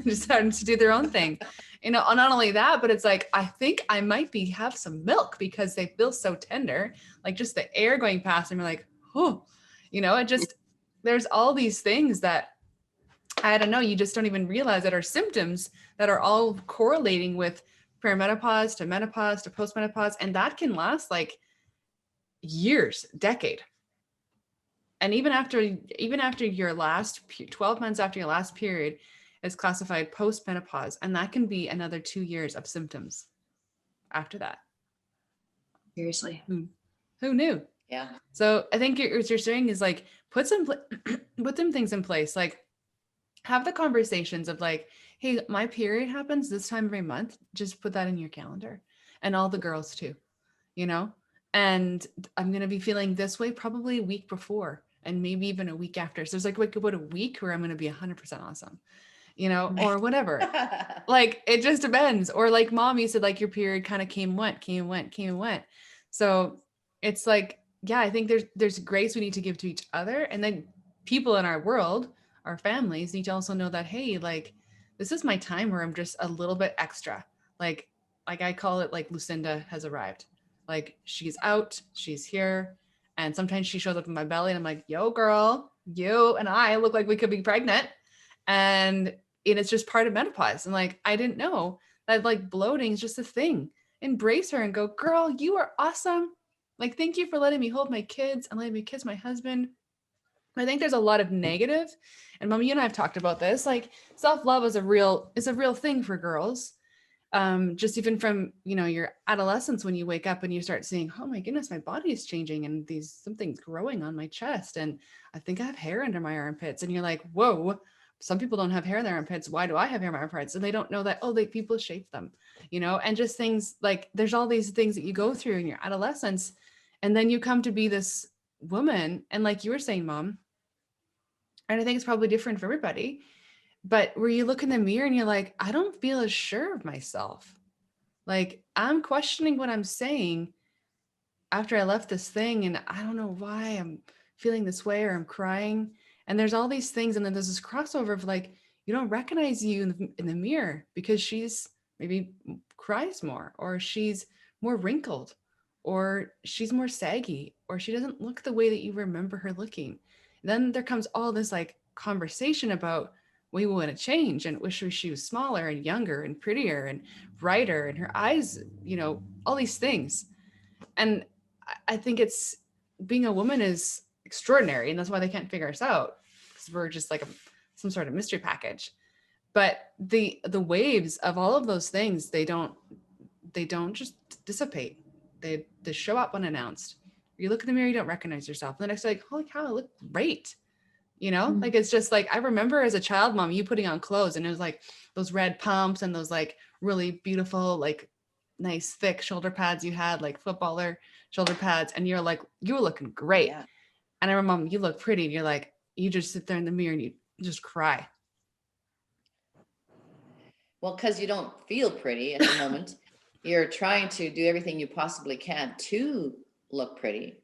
Just starting to do their own thing. Not only that, but it's like, I think I might have some milk because they feel so tender, like just the air going past them. You're like, oh, it just, there's all these things that I don't know, you just don't even realize that are symptoms that are all correlating with perimenopause to menopause to postmenopause. And that can last like years, decade. And even after your last 12 months after your last period is classified postmenopause, and that can be another 2 years of symptoms after that. Seriously. Who knew? Yeah. So I think what you're saying is like put some things in place, like have the conversations of like, hey, my period happens this time every month. Just put that in your calendar, and all the girls too, you know. And I'm gonna be feeling this way probably a week before, and maybe even a week after. So there's like about a week where I'm gonna be 100% awesome, you know, or whatever. Like it just depends. Or like mom, you said like your period kind of came and went. So it's like, yeah, I think there's grace we need to give to each other, and then people in our world, our families, need to also know that, hey, like this is my time where I'm just a little bit extra. Like I call it like Lucinda has arrived. Like she's out, she's here, and sometimes she shows up in my belly, and I'm like, yo, girl, you and I look like we could be pregnant, and it's just part of menopause. And like I didn't know that like bloating is just a thing. Embrace her and go, girl, you are awesome. Like, thank you for letting me hold my kids and letting me kiss my husband. I think there's a lot of negative, and Mom, you and I have talked about this. Like, self-love is a real thing for girls. Just even from your adolescence, when you wake up and you start seeing, oh my goodness, my body is changing, and something's growing on my chest, and I think I have hair under my armpits, and you're like, whoa. Some people don't have hair in their armpits. Why do I have hair in my armpits? And they don't know that, people shape them, and just things like there's all these things that you go through in your adolescence. And then you come to be this woman. And like you were saying, Mom, and I think it's probably different for everybody, but where you look in the mirror and you're like, I don't feel as sure of myself. Like I'm questioning what I'm saying after I left this thing, and I don't know why I'm feeling this way, or I'm crying. And there's all these things. And then there's this crossover of like, you don't recognize you in the mirror because she's maybe cries more, or she's more wrinkled, or she's more saggy, or she doesn't look the way that you remember her looking. And then there comes all this like conversation about we want to change and wish she was smaller and younger and prettier and brighter, and her eyes, all these things. And I think it's being a woman is extraordinary, and that's why they can't figure us out, because we're just like some sort of mystery package. But the waves of all of those things, they don't just dissipate. They show up unannounced. You look in the mirror, you don't recognize yourself. And the next day, like, holy cow, I look great. Like it's just like, I remember as a child, Mom, you putting on clothes, and it was like those red pumps and those like really beautiful, like nice thick shoulder pads you had, like footballer shoulder pads, and you're like, you were looking great. Yeah. And I remember, Mom, you look pretty, and you're like, you just sit there in the mirror and you just cry. Well, because you don't feel pretty at the moment. You're trying to do everything you possibly can to look pretty,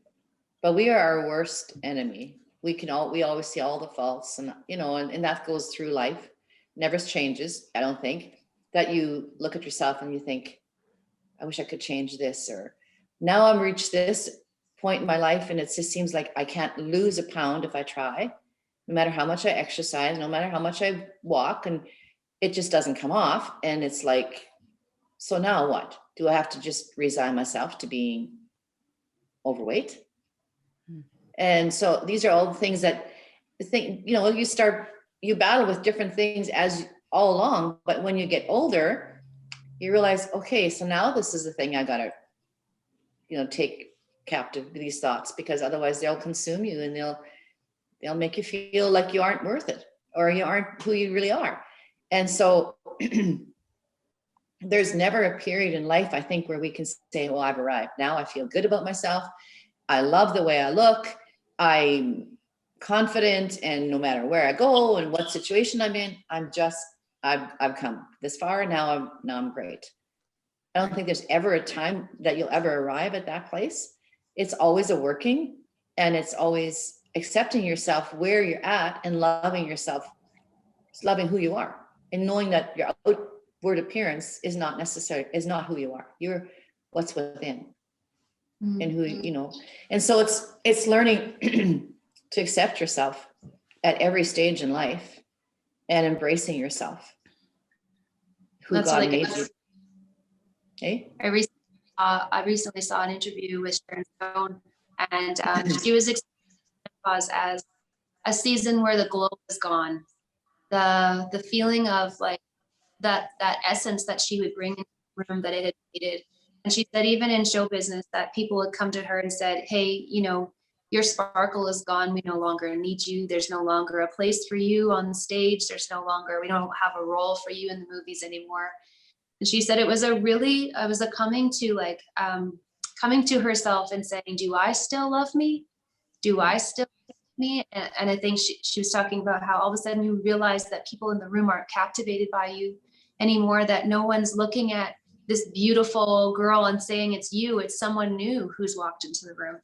but we are our worst enemy. We always see all the faults, and and that goes through life. Never changes. I don't think that you look at yourself and you think, I wish I could change this, or now I've reached this point in my life and it just seems like I can't lose a pound if I try, no matter how much I exercise, no matter how much I walk, and it just doesn't come off. And it's like, so now what? Do I have to just resign myself to being overweight? And so these are all the things that you battle with different things as all along, but when you get older, you realize, okay, so now this is the thing I gotta, take captive, these thoughts, because otherwise they'll consume you, and they'll make you feel like you aren't worth it, or you aren't who you really are. And so there's never a period in life, I think, where we can say, well, I've arrived. Now I feel good about myself. I love the way I look. I'm confident, and no matter where I go and what situation I'm in, I've come this far, and now I'm great. I don't think there's ever a time that you'll ever arrive at that place. It's always a working, and it's always accepting yourself where you're at and loving yourself, loving who you are, and knowing that your outward appearance is not who you are. You're what's within. And who, and so it's learning to accept yourself at every stage in life, and embracing yourself, who That's God really made good. you. Okay. I recently saw an interview with Sharon Stone, and she was explaining menopause as a season where the glow is gone. The feeling of like that essence that she would bring into the room, that it had faded. And she said even in show business that people would come to her and said, hey, your sparkle is gone. We no longer need you. There's no longer a place for you on stage. We don't have a role for you in the movies anymore. And she said it was a coming to herself and saying, do I still love me? Do I still love me? And I think she was talking about how all of a sudden you realize that people in the room aren't captivated by you anymore, that no one's looking at this beautiful girl and saying it's you. It's someone new who's walked into the room,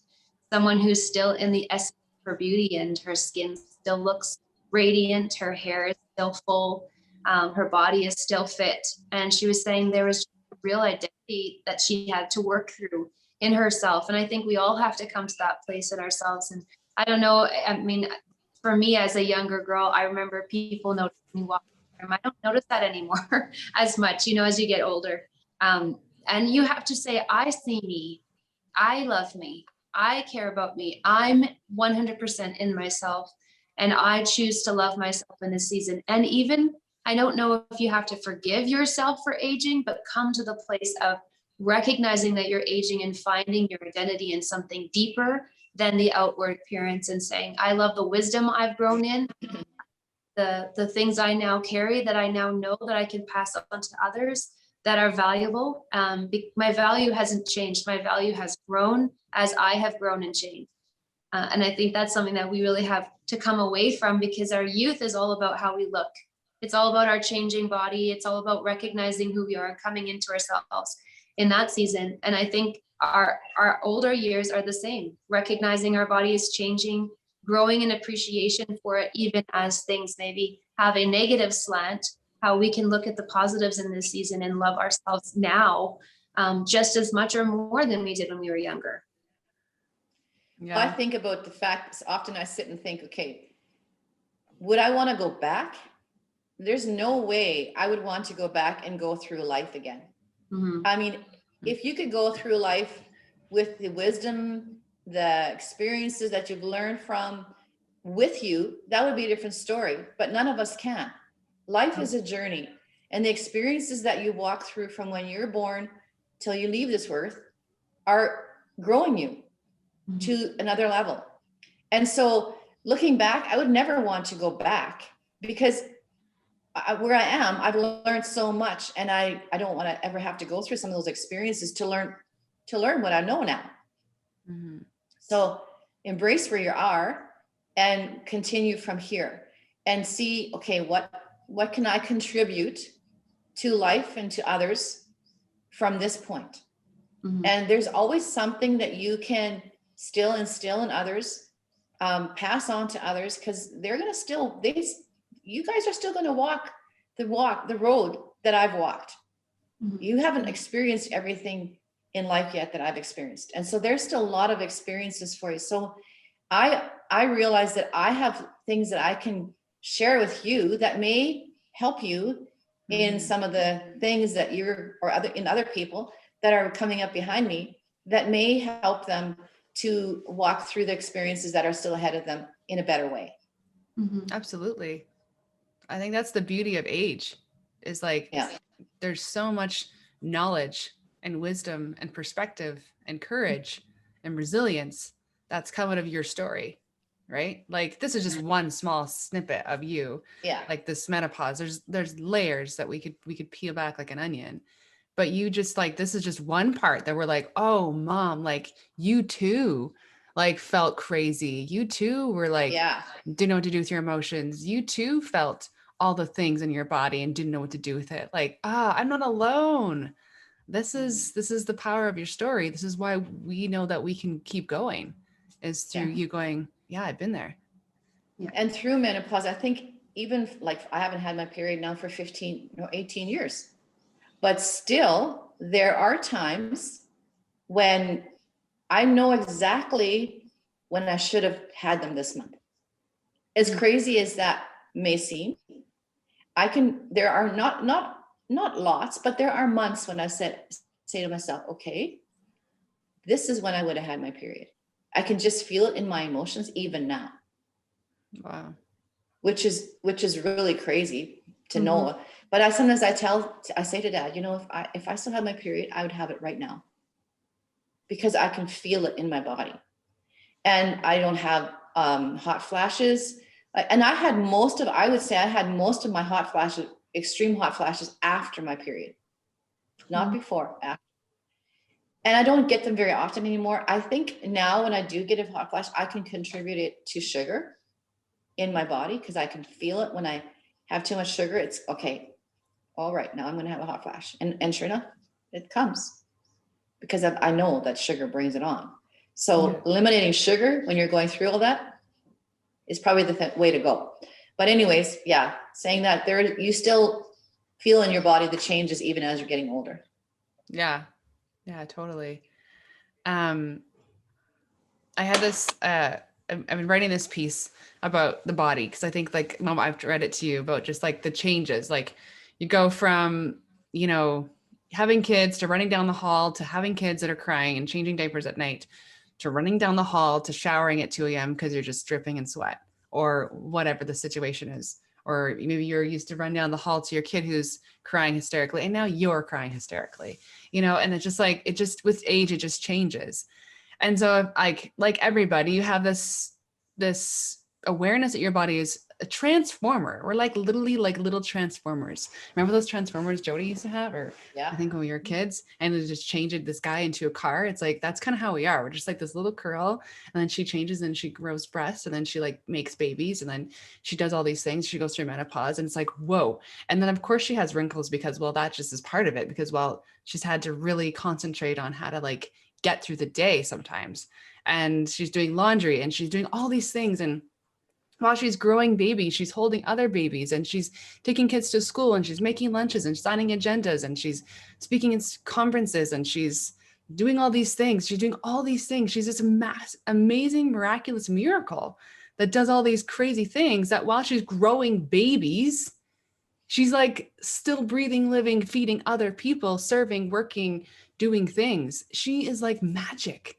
someone who's still in the essence of her beauty, and her skin still looks radiant, her hair is still full, her body is still fit. And she was saying there was a real identity that she had to work through in herself. And I think we all have to come to that place in ourselves. And I don't know, I mean, for me as a younger girl, I remember people noticing me walking in the room. I don't notice that anymore as much, as you get older. And you have to say, I see me, I love me, I care about me, I'm 100% in myself, and I choose to love myself in this season. And even, I don't know if you have to forgive yourself for aging, but come to the place of recognizing that you're aging and finding your identity in something deeper than the outward appearance, and saying, I love the wisdom I've grown in, the things I now carry, that I now know that I can pass on to others, that are valuable. My value hasn't changed. My value has grown as I have grown and changed. And I think that's something that we really have to come away from, because our youth is all about how we look. It's all about our changing body. It's all about recognizing who we are and coming into ourselves in that season. And I think our older years are the same, recognizing our body is changing, growing in appreciation for it, even as things maybe have a negative slant, how we can look at the positives in this season and love ourselves now, just as much or more than we did when we were younger. Yeah. I think about the fact, often I sit and think, okay, would I want to go back? There's no way I would want to go back and go through life again. Mm-hmm. I mean, if you could go through life with the wisdom, the experiences that you've learned from with you, that would be a different story, but none of us can. Life is a journey, and the experiences that you walk through from when you're born till you leave this earth are growing you to another level. And so looking back, I would never want to go back, because where I am, I've learned so much, and I don't want to ever have to go through some of those experiences to learn what I know now. Mm-hmm. So embrace where you are and continue from here and see, okay, what can I contribute to life and to others from this point? Mm-hmm. And there's always something that you can still instill in others, pass on to others, because they're going to you guys are still going to walk the road that I've walked. Mm-hmm. You haven't experienced everything in life yet that I've experienced. And so there's still a lot of experiences for you. So I realize that I have things that I can share with you that may help you in some of the things that other people that are coming up behind me, that may help them to walk through the experiences that are still ahead of them in a better way. Mm-hmm. Absolutely. I think that's the beauty of age, is like, there's so much knowledge and wisdom and perspective and courage and resilience that's coming of your story, right? Like, this is just one small snippet of you. Yeah. Like this menopause, there's layers that we could peel back like an onion. But you just like, this is just one part that we're like, oh, mom, like you too, like felt crazy. You too were like, didn't know what to do with your emotions. You too felt all the things in your body and didn't know what to do with it. Like, I'm not alone. This is the power of your story. This is why we know that we can keep going, is through you going, I've been there. Yeah. And through menopause, I think even like I haven't had my period now for 18 years, but still there are times when I know exactly when I should have had them this month. As crazy as that may seem, there are not lots, but there are months when I say to myself, okay, this is when I would have had my period. I can just feel it in my emotions even now. Wow. Which is really crazy to Mhm. know. But I sometimes I say to Dad, if I still had my period, I would have it right now, because I can feel it in my body, and I don't have hot flashes. And I would say I had most of my hot flashes, extreme hot flashes, after my period, not before. After. And I don't get them very often anymore. I think now when I do get a hot flash, I can contribute it to sugar in my body, because I can feel it when I have too much sugar. It's okay. All right, now I'm going to have a hot flash. And sure enough, it comes, because I know that sugar brings it on. So eliminating sugar when you're going through all that is probably the way to go. But anyways, yeah, saying that, you still feel in your body the changes even as you're getting older. Yeah. Yeah, totally. I had this, I've been writing this piece about the body, because I think, like, Mom, I've read it to you about just like the changes. Like, you go from, having kids to running down the hall to having kids that are crying and changing diapers at night, to running down the hall to showering at 2 a.m. because you're just dripping in sweat, or whatever the situation is. Or maybe you're used to run down the hall to your kid who's crying hysterically, and now you're crying hysterically, and it's just like, with age, it just changes. And so, like everybody, you have this awareness that your body is a transformer. We're like literally like little transformers. Remember those transformers Jody used to have? Or Yeah. I think when we were kids, and it just changed this guy into a car. It's like, that's kind of how we are. We're just like this little girl, and then she changes and she grows breasts, and then she like makes babies, and then she does all these things. She goes through menopause, and it's like, whoa. And then of course she has wrinkles, because, well, that just is part of it, because, well, she's had to really concentrate on how to like get through the day sometimes. And she's doing laundry, and she's doing all these things. And while she's growing babies, she's holding other babies, and she's taking kids to school, and she's making lunches and signing agendas, and she's speaking in conferences, and she's doing all these things. She's doing all these things. She's this amazing, miraculous miracle that does all these crazy things, that while she's growing babies, she's like still breathing, living, feeding other people, serving, working, doing things. She is like magic.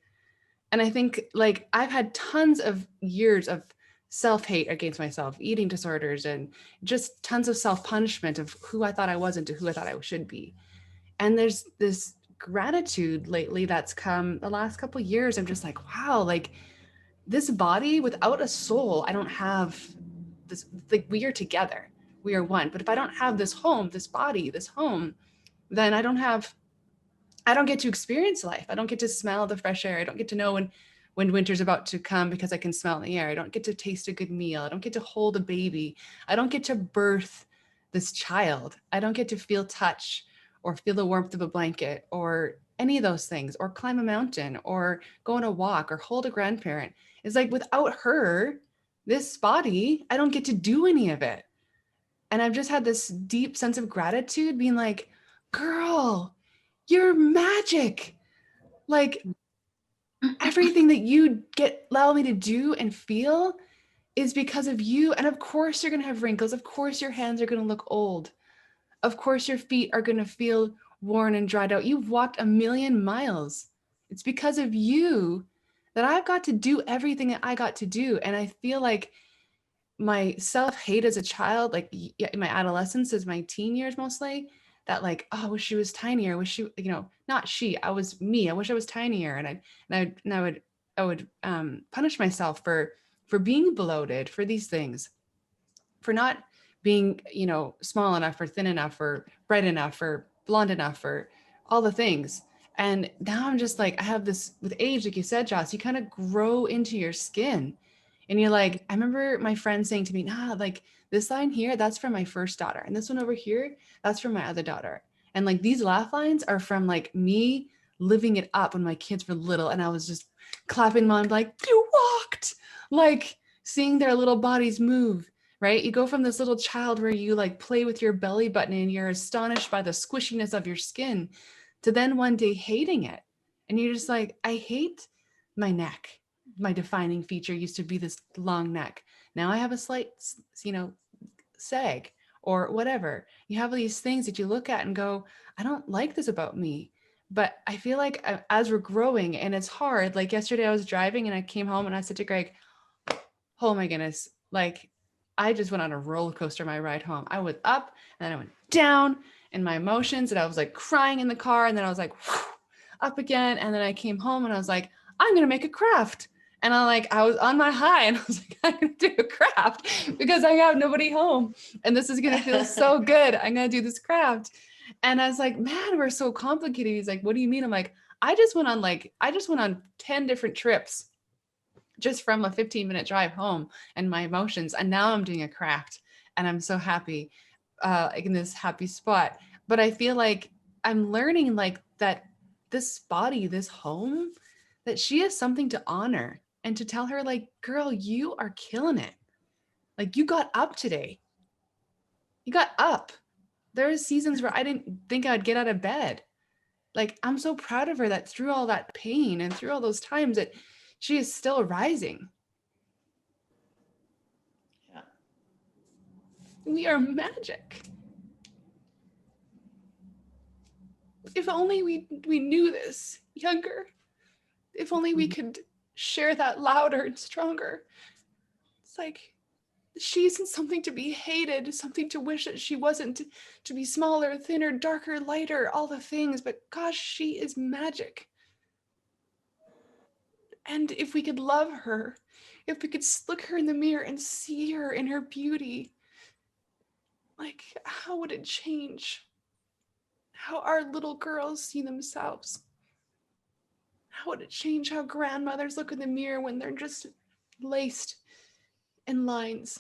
And I think, like, I've had tons of years of self-hate against myself, eating disorders, and just tons of self-punishment of who I thought I wasn't to who I thought I should be. And there's this gratitude lately that's come the last couple of years. I'm just like, wow, like, this body without a soul, I don't have this. Like, we are together, we are one. But if I don't have this home, this body, this home, then I don't get to experience life. I don't get to smell the fresh air. I don't get to know when winter's about to come, because I can smell in the air. I don't get to taste a good meal. I don't get to hold a baby. I don't get to birth this child. I don't get to feel touch, or feel the warmth of a blanket, or any of those things, or climb a mountain, or go on a walk, or hold a grandparent. It's like, without her, this body, I don't get to do any of it. And I've just had this deep sense of gratitude, being like, girl, you're magic. Like, everything that you allow me to do and feel is because of you. And of course you're going to have wrinkles. Of course your hands are going to look old. Of course your feet are going to feel worn and dried out. You've walked a million miles. It's because of you that I've got to do everything that I got to do. And I feel like my self-hate as a child, like, in my adolescence, is my teen years mostly, that like, oh, I wish she was tinier. I wish she, not she, I was me. I wish I was tinier. And I would punish myself for being bloated, for these things, for not being, small enough, or thin enough, or bright enough, or blonde enough, or all the things. And now I'm just like, I have this, with age, like you said, Joss, you kind of grow into your skin. And you're like, I remember my friend saying to me, nah, like, this line here, that's from my first daughter. And this one over here, that's from my other daughter. And like, these laugh lines are from like me living it up when my kids were little. And I was just clapping mom, like, you walked, like, seeing their little bodies move, right? You go from this little child where you like play with your belly button and you're astonished by the squishiness of your skin, to then one day hating it. And you're just like, I hate my neck. My defining feature used to be this long neck. Now I have a slight, sag. or whatever. You have these things that you look at and go, I don't like this about me. But I feel like as we're growing, and it's hard, like yesterday I was driving and I came home and I said to Greg, oh my goodness, like I just went on a roller coaster my ride home. I was up and then I went down in my emotions, and I was like crying in the car, and then I was like up again, and then I came home and I was like, I'm gonna make a craft. And I was on my high, and I was like, I'm gonna do a craft because I have nobody home, and this is gonna feel so good. I'm gonna do this craft. And I was like, man, we're so complicated. He's like, what do you mean? I'm like, I just went on 10 different trips just from a 15-minute drive home and my emotions. And now I'm doing a craft, and I'm so happy, in this happy spot. But I feel like I'm learning like that this body, this home, that she has something to honor, and to tell her like, girl, you are killing it. Like you got up today. You got up. There are seasons where I didn't think I'd get out of bed. Like I'm so proud of her that through all that pain and through all those times that she is still rising. Yeah. We are magic. If only we knew this younger. If only we could share that louder and stronger. It's like she isn't something to be hated, something to wish that she wasn't, to be smaller, thinner, darker, lighter, all the things. But gosh, she is magic. And if we could love her, if we could look her in the mirror and see her in her beauty, like how would it change? How our little girls see themselves? How would it change how grandmothers look in the mirror when they're just laced in lines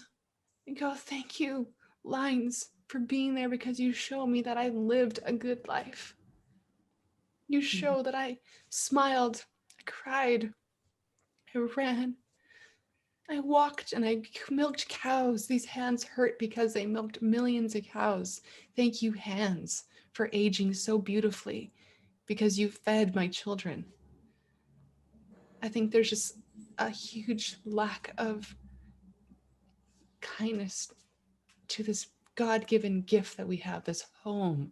and go, thank you, lines, for being there, because you show me that I lived a good life. You show that I smiled, I cried, I ran, I walked, and I milked cows. These hands hurt because they milked millions of cows. Thank you, hands, for aging so beautifully, because you fed my children. I think there's just a huge lack of kindness to this God-given gift that we have, this home.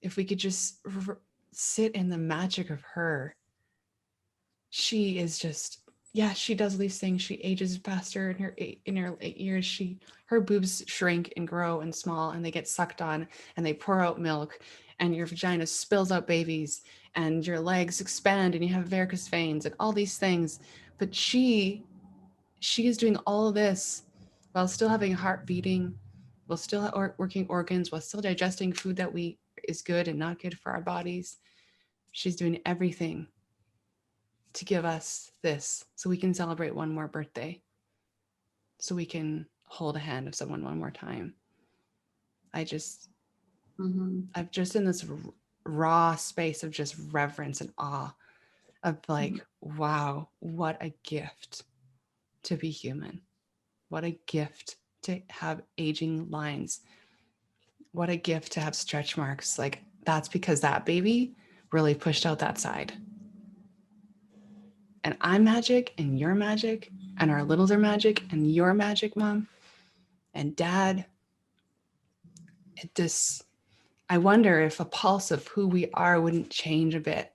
If we could just sit in the magic of her. She is just, yeah, she does these things. She ages faster in her 8 years. Her boobs shrink and grow and small, and they get sucked on, and they pour out milk, and your vagina spills out babies, and your legs expand, and you have varicose veins and all these things. But she is doing all of this while still having a heart beating, while still working organs, while still digesting food that is good and not good for our bodies. She's doing everything to give us this so we can celebrate one more birthday, so we can hold a hand of someone one more time. I'm just in this raw space of just reverence and awe of like, wow, what a gift to be human. What a gift to have aging lines. What a gift to have stretch marks. Like that's because that baby really pushed out that side. And I'm magic, and you're magic, and our littles are magic, and you're magic, Mom and Dad. I wonder if a pulse of who we are wouldn't change a bit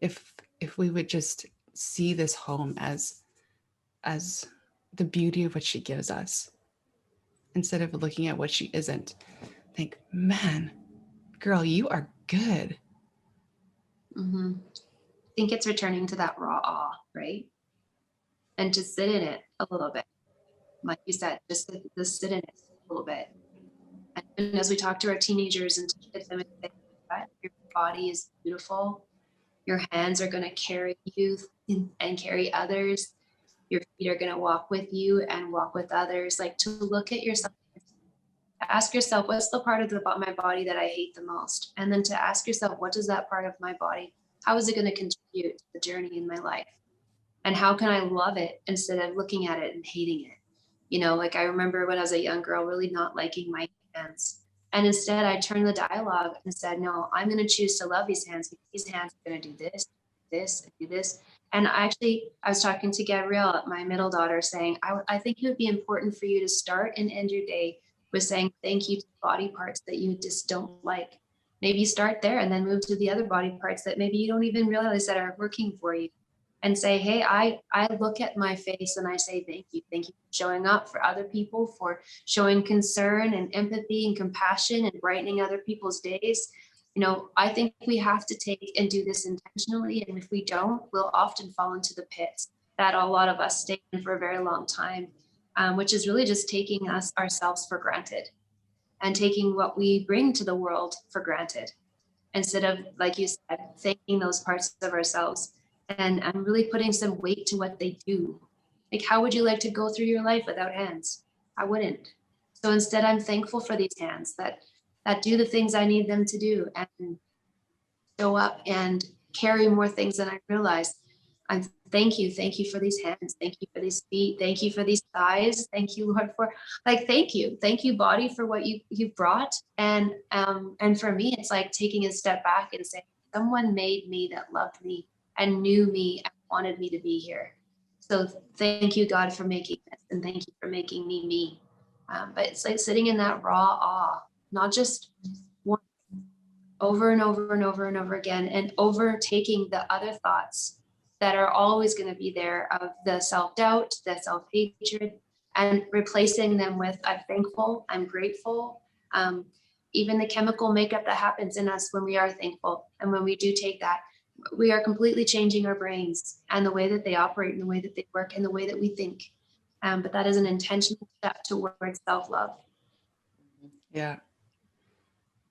if we would just see this home as the beauty of what she gives us, instead of looking at what she isn't. Think, man, girl, you are good. I think it's returning to that raw awe, right? And to sit in it a little bit. Like you said, just to sit in it a little bit. And as we talk to our teenagers and get them to say that your body is beautiful, your hands are going to carry you and carry others. Your feet are going to walk with you and walk with others. Like to look at yourself, ask yourself, what's the part of my body that I hate the most? And then to ask yourself, what does that part of my body, how is it going to contribute to the journey in my life? And how can I love it instead of looking at it and hating it? You know, like I remember when I was a young girl, really not liking my hands. And instead I turned the dialogue and said, no, I'm going to choose to love these hands, because these hands are going to do this, and do this. And I was talking to Gabrielle, my middle daughter, saying, I think it would be important for you to start and end your day with saying thank you to body parts that you just don't like. Maybe start there and then move to the other body parts that maybe you don't even realize that are working for you, and say, hey, I look at my face and I say thank you for showing up for other people, for showing concern and empathy and compassion and brightening other people's days. I think we have to take and do this intentionally, and if we don't, we'll often fall into the pits that a lot of us stay in for a very long time, which is really just taking ourselves for granted and taking what we bring to the world for granted, instead of, like you said, thanking those parts of ourselves and really putting some weight to what they do. Like, how would you like to go through your life without hands? I wouldn't. So instead, I'm thankful for these hands that do the things I need them to do and show up and carry more things than I realized. I'm thank you for these hands, thank you for these feet, thank you for these thighs, thank you, Lord, for thank you, body, for what you brought. And for me, it's like taking a step back and saying, someone made me that loved me and knew me and wanted me to be here. So thank you, God, for making this, and thank you for making me. But it's like sitting in that raw awe, not just one, over and over and over and over again, and overtaking the other thoughts that are always going to be there, of the self-doubt, the self-hatred, and replacing them with, I'm thankful, I'm grateful. Even the chemical makeup that happens in us when we are thankful, and when we do take that, we are completely changing our brains and the way that they operate and the way that they work and the way that we think. But that is an intentional step towards self-love. Yeah.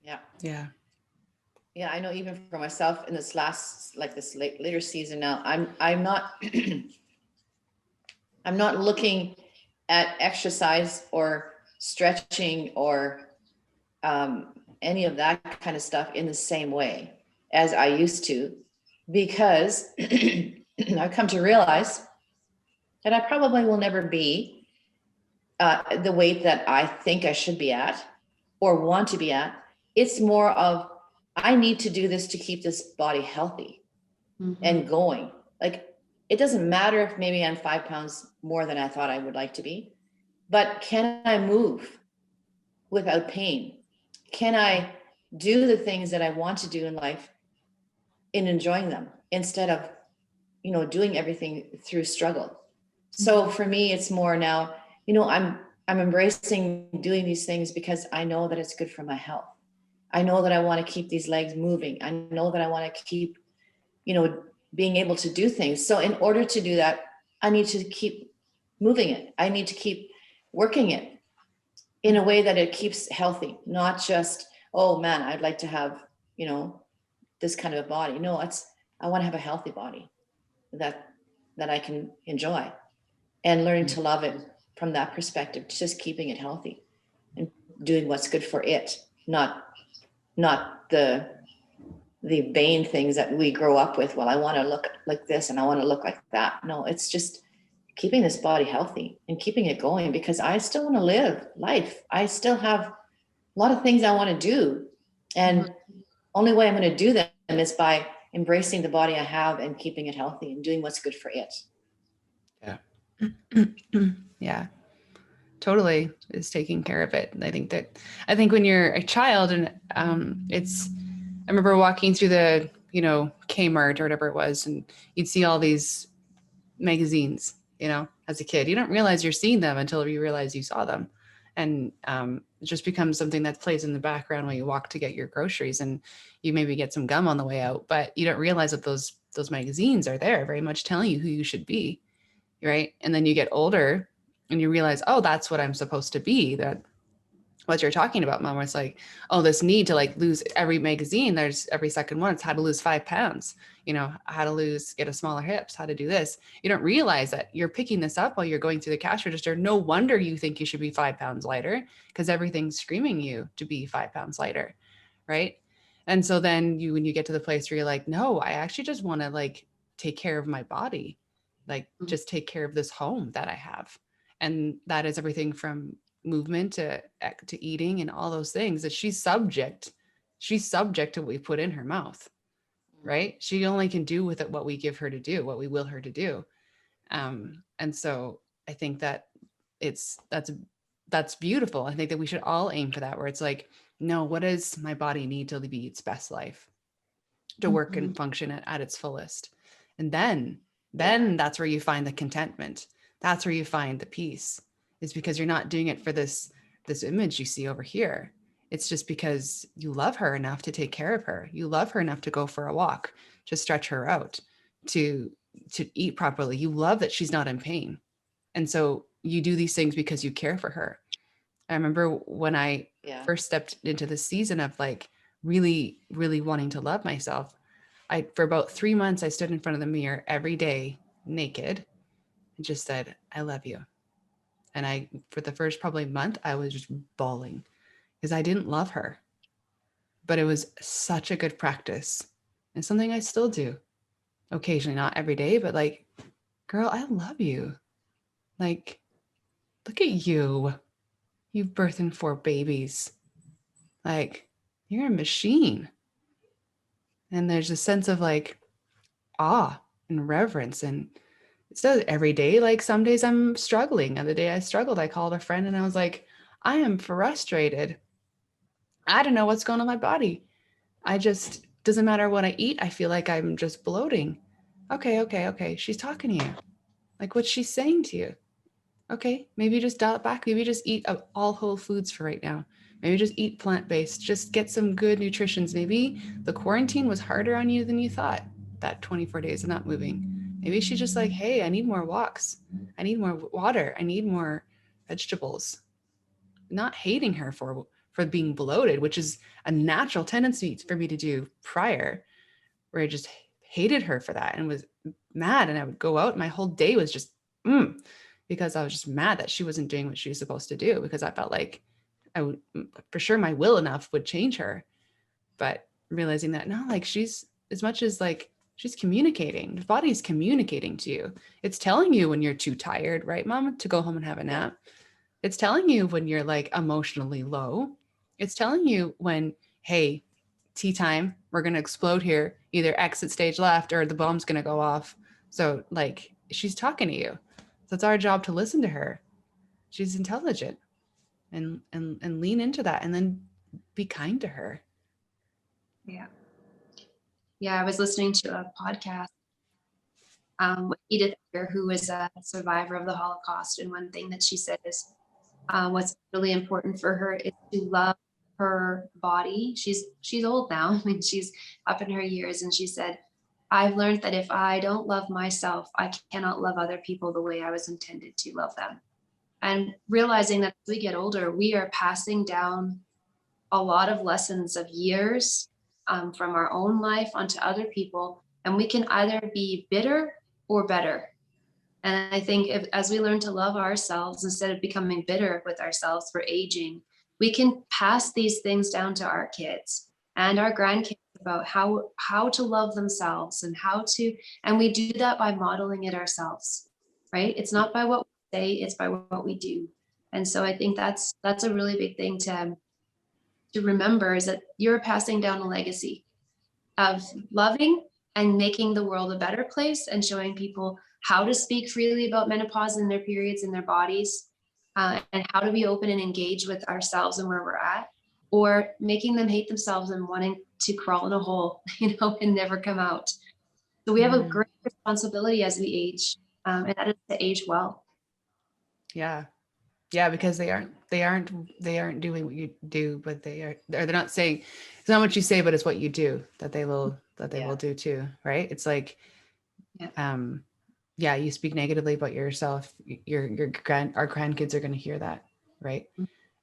Yeah. Yeah. Yeah, I know even for myself in this later season now, I'm not I'm not looking at exercise or stretching or any of that kind of stuff in the same way as I used to, because I've come to realize that I probably will never be the weight that I think I should be at or want to be at. It's more of, I need to do this to keep this body healthy and going. Like, it doesn't matter if maybe I'm 5 pounds more than I thought I would like to be, but can I move without pain? Can I do the things that I want to do in life and enjoying them, instead of, doing everything through struggle? So for me, it's more now, I'm embracing doing these things because I know that it's good for my health. I know that I want to keep these legs moving. I know that I want to keep, being able to do things. So in order to do that, I need to keep moving it. I need to keep working it in a way that it keeps healthy, not just, oh man, I'd like to have, this kind of a body. No, I want to have a healthy body that I can enjoy, and learning to love it from that perspective, just keeping it healthy and doing what's good for it, not the vain things that we grow up with. Well, I want to look like this and I want to look like that. No, it's just keeping this body healthy and keeping it going, because I still want to live life. I still have a lot of things I want to do. And only way I'm going to do them is by embracing the body I have and keeping it healthy and doing what's good for it. Yeah. Yeah. Totally, is taking care of it. And I think when you're a child, and I remember walking through the, Kmart or whatever it was, and you'd see all these magazines, as a kid. You don't realize you're seeing them until you realize you saw them. And it just becomes something that plays in the background when you walk to get your groceries, and you maybe get some gum on the way out, but you don't realize that those magazines are there very much telling you who you should be. Right. And then you get older and you realize, oh, that's what I'm supposed to be. That what you're talking about, Mom, where it's like, oh, this need to lose every magazine. There's every second one. It's how to lose 5 pounds, how to get a smaller hips, how to do this. You don't realize that you're picking this up while you're going through the cash register. No wonder you think you should be 5 pounds lighter, because everything's screaming you to be 5 pounds lighter. Right. And so then when you get to the place where you're like, no, I actually just want to take care of my body, just take care of this home that I have. And that is everything from movement to eating and all those things, that she's subject to what we put in her mouth, right? She only can do with it what we give her to do, what we will her to do. And so I think that that's that's beautiful. I think that we should all aim for that, where it's like, no, what does my body need to be its best life, to work Mhm. and function at its fullest? And then Yeah. that's where you find the contentment. That's where you find the peace, is because you're not doing it for this image you see over here. It's just because you love her enough to take care of her. You love her enough to go for a walk, to stretch her out, to eat properly. You love that she's not in pain. And so you do these things because you care for her. I remember when I Yeah. first stepped into the season of like really, really wanting to love myself. For about 3 months, I stood in front of the mirror every day naked and just said, I love you. And for the first probably month, I was just bawling because I didn't love her. But it was such a good practice and something I still do occasionally, not every day, but like, girl, I love you. Like, look at you. You've birthed 4 babies. Like, you're a machine. And there's a sense of like awe and reverence. And it's not every day. Like some days I'm struggling. And the day I struggled, I called a friend and I was like, I am frustrated. I don't know what's going on in my body. I just, doesn't matter what I eat. I feel like I'm just bloating. Okay, okay, okay. She's talking to you. Like what's she saying to you? Okay, maybe just dial it back. Maybe just eat all whole foods for right now. Maybe just eat plant-based. Just get some good nutritions. Maybe the quarantine was harder on you than you thought, that 24 days of not moving. Maybe she's just like, hey, I need more walks. I need more water. I need more vegetables. Not hating her for being bloated, which is a natural tendency for me to do prior, where I just hated her for that and was mad. And I would go out, and my whole day was just, because I was just mad that she wasn't doing what she was supposed to do, because I felt like I would, for sure, my will enough would change her. But realizing that, no, like she's, as much as like she's communicating, the body's communicating to you. It's telling you when you're too tired, right, mom, to go home and have a nap. It's telling you when you're like emotionally low. It's telling you when, hey, tea time, we're going to explode here. Either exit stage left or the bomb's going to go off. So, like, she's talking to you. So it's our job to listen to her. She's intelligent, and lean into that, and then be kind to her. Yeah. Yeah. I was listening to a podcast with Edith Eger, who was a survivor of the Holocaust. And one thing that she said is what's really important for her is to love her body. She's old now. I mean, she's up in her years. And she said, I've learned that if I don't love myself, I cannot love other people the way I was intended to love them. And realizing that as we get older, we are passing down a lot of lessons of years from our own life onto other people. And we can either be bitter or better. And I think as we learn to love ourselves instead of becoming bitter with ourselves for aging, we can pass these things down to our kids and our grandkids about how to love themselves and and we do that by modeling it ourselves, right? It's not by what we say, it's by what we do. And so I think that's a really big thing to remember, is that you're passing down a legacy of loving and making the world a better place, and showing people how to speak freely about menopause and their periods and their bodies, and how to be open and engage with ourselves and where we're at, or making them hate themselves and wanting to crawl in a hole, and never come out. So we have a great responsibility as we age, and that is to age well. Yeah. Yeah, because they aren't doing what you do, but they're not saying, it's not what you say, but it's what you do that they will Yeah. do too, right? It's like, Yeah. yeah, you speak negatively about yourself, our grandkids are going to hear that, right?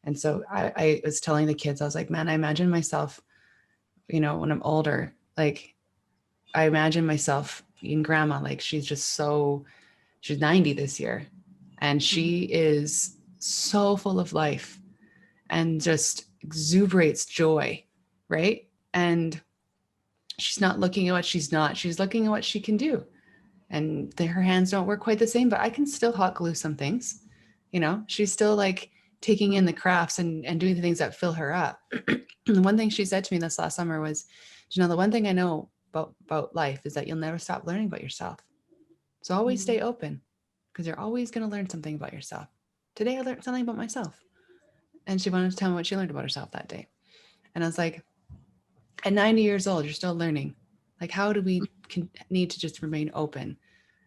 And so I was telling the kids, I was like, man, I imagine myself, when I'm older, like I imagine myself being grandma, like she's 90 this year, and she is so full of life and just exuberates joy, right? And she's not looking at what she's not, she's looking at what she can do. And her hands don't work quite the same, but I can still hot glue some things. She's still like taking in the crafts and doing the things that fill her up. The one thing she said to me this last summer was, the one thing I know about life is that you'll never stop learning about yourself. So always stay open, because you're always going to learn something about yourself. Today I learned something about myself. And she wanted to tell me what she learned about herself that day. And I was like, at 90 years old, you're still learning. Like, how do we need to just remain open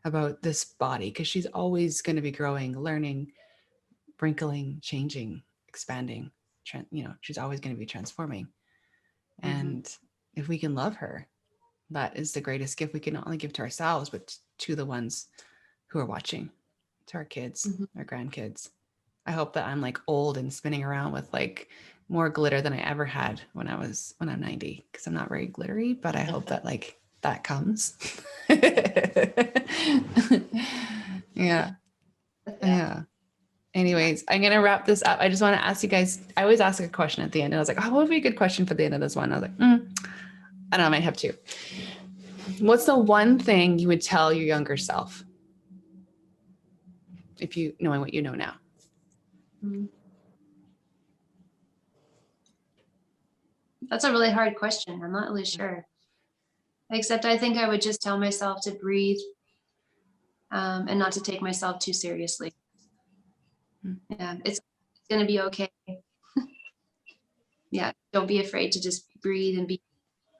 about this body? Because she's always going to be growing, learning, wrinkling, changing, expanding. She's always going to be transforming. And if we can love her, that is the greatest gift we can not only give to ourselves, but to the ones who are watching, to our kids, our grandkids. I hope that I'm like old and spinning around with like more glitter than I ever had when I'm 90, because I'm not very glittery, but I hope that like that comes. Yeah. Anyways, I'm going to wrap this up. I just want to ask you guys, I always ask a question at the end. And I was like, oh, what would be a good question for the end of this one? I was like, I don't know, I might have two. What's the one thing you would tell your younger self? If you knowing what you know now. That's a really hard question. I'm not really sure. Except I think I would just tell myself to breathe and not to take myself too seriously. Yeah, it's going to be okay. Yeah, don't be afraid to just breathe and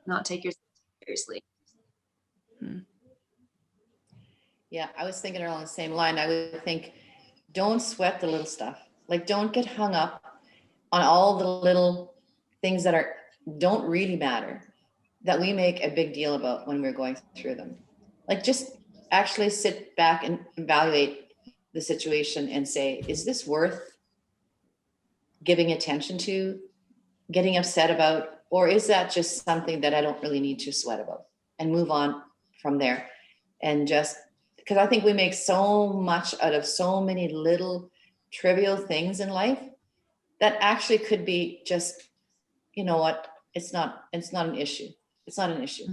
not take yourself seriously. Yeah, I was thinking along the same line. I would think, don't sweat the little stuff. Like, don't get hung up on all the little things that don't really matter, that we make a big deal about when we're going through them. Like, just actually sit back and evaluate the situation and say, is this worth giving attention to, getting upset about, or is that just something that I don't really need to sweat about, and move on from there? And just because I think we make so much out of so many little trivial things in life that actually could be just, you know what, it's not an issue. It's not an issue.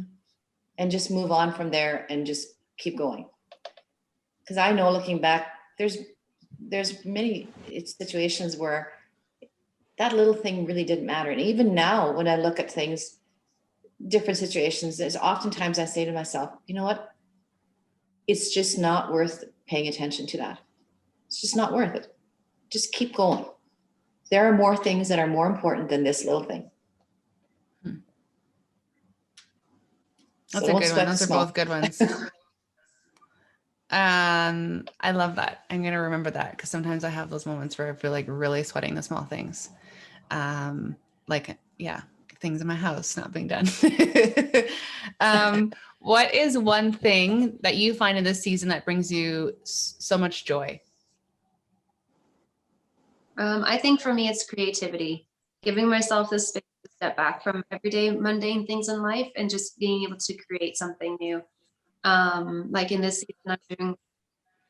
And just move on from there and just keep going. Because I know, looking back, there's many situations where that little thing really didn't matter. And even now, when I look at things, different situations, there's oftentimes I say to myself, you know what? It's just not worth paying attention to that. It's just not worth it. Just keep going. There are more things that are more important than this little thing. That's a good one. Those are both good ones. I love that. I'm going to remember that, because sometimes I have those moments where I feel like really sweating the small things. Like, yeah, things in my house not being done. What is one thing that you find in this season that brings you so much joy? I think for me, it's creativity, giving myself the space to step back from everyday mundane things in life and just being able to create something new. Like in this season,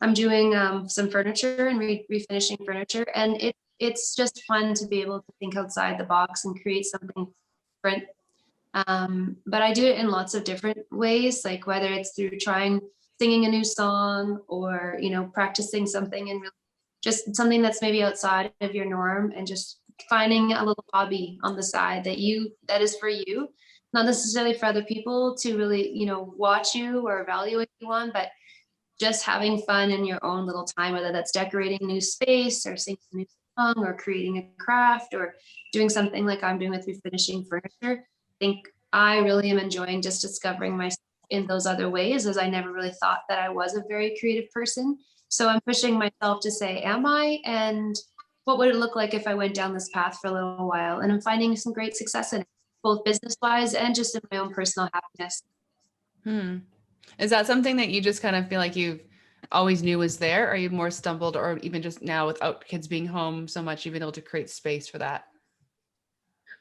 I'm doing some furniture and refinishing furniture, and it's just fun to be able to think outside the box and create something different. But I do it in lots of different ways, like whether it's through singing a new song, or practicing something, and really just something that's maybe outside of your norm, and just finding a little hobby on the side that is for you, not necessarily for other people to really watch you or evaluate you on, but just having fun in your own little time, whether that's decorating a new space or singing a new song or creating a craft or doing something like I'm doing with refinishing furniture. I think I really am enjoying just discovering myself in those other ways, as I never really thought that I was a very creative person. So I'm pushing myself to say, am I? And what would it look like if I went down this path for a little while? And I'm finding some great success in it, both business-wise and just in my own personal happiness. Is that something that you just kind of feel like you've always knew was there, or you've more stumbled, or even just now without kids being home so much, you've been able to create space for that?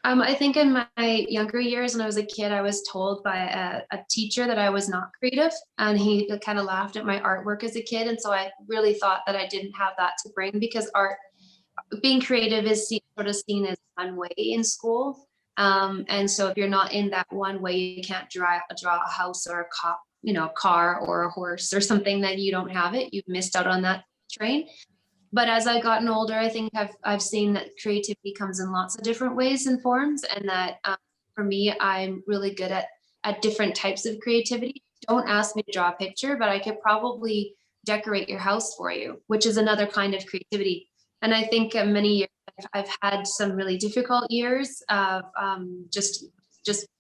I think in my younger years, when I was a kid, I was told by a teacher that I was not creative, and he kind of laughed at my artwork as a kid. And so I really thought that I didn't have that to bring, because being creative is sort of seen as one way in school. And so if you're not in that one way, you can't draw a house or a car or a horse or something, that you don't have it. You've missed out on that train. But as I've gotten older, I think I've seen that creativity comes in lots of different ways and forms, and that for me, I'm really good at different types of creativity. Don't ask me to draw a picture, but I could probably decorate your house for you, which is another kind of creativity. And I think many years I've had some really difficult years of just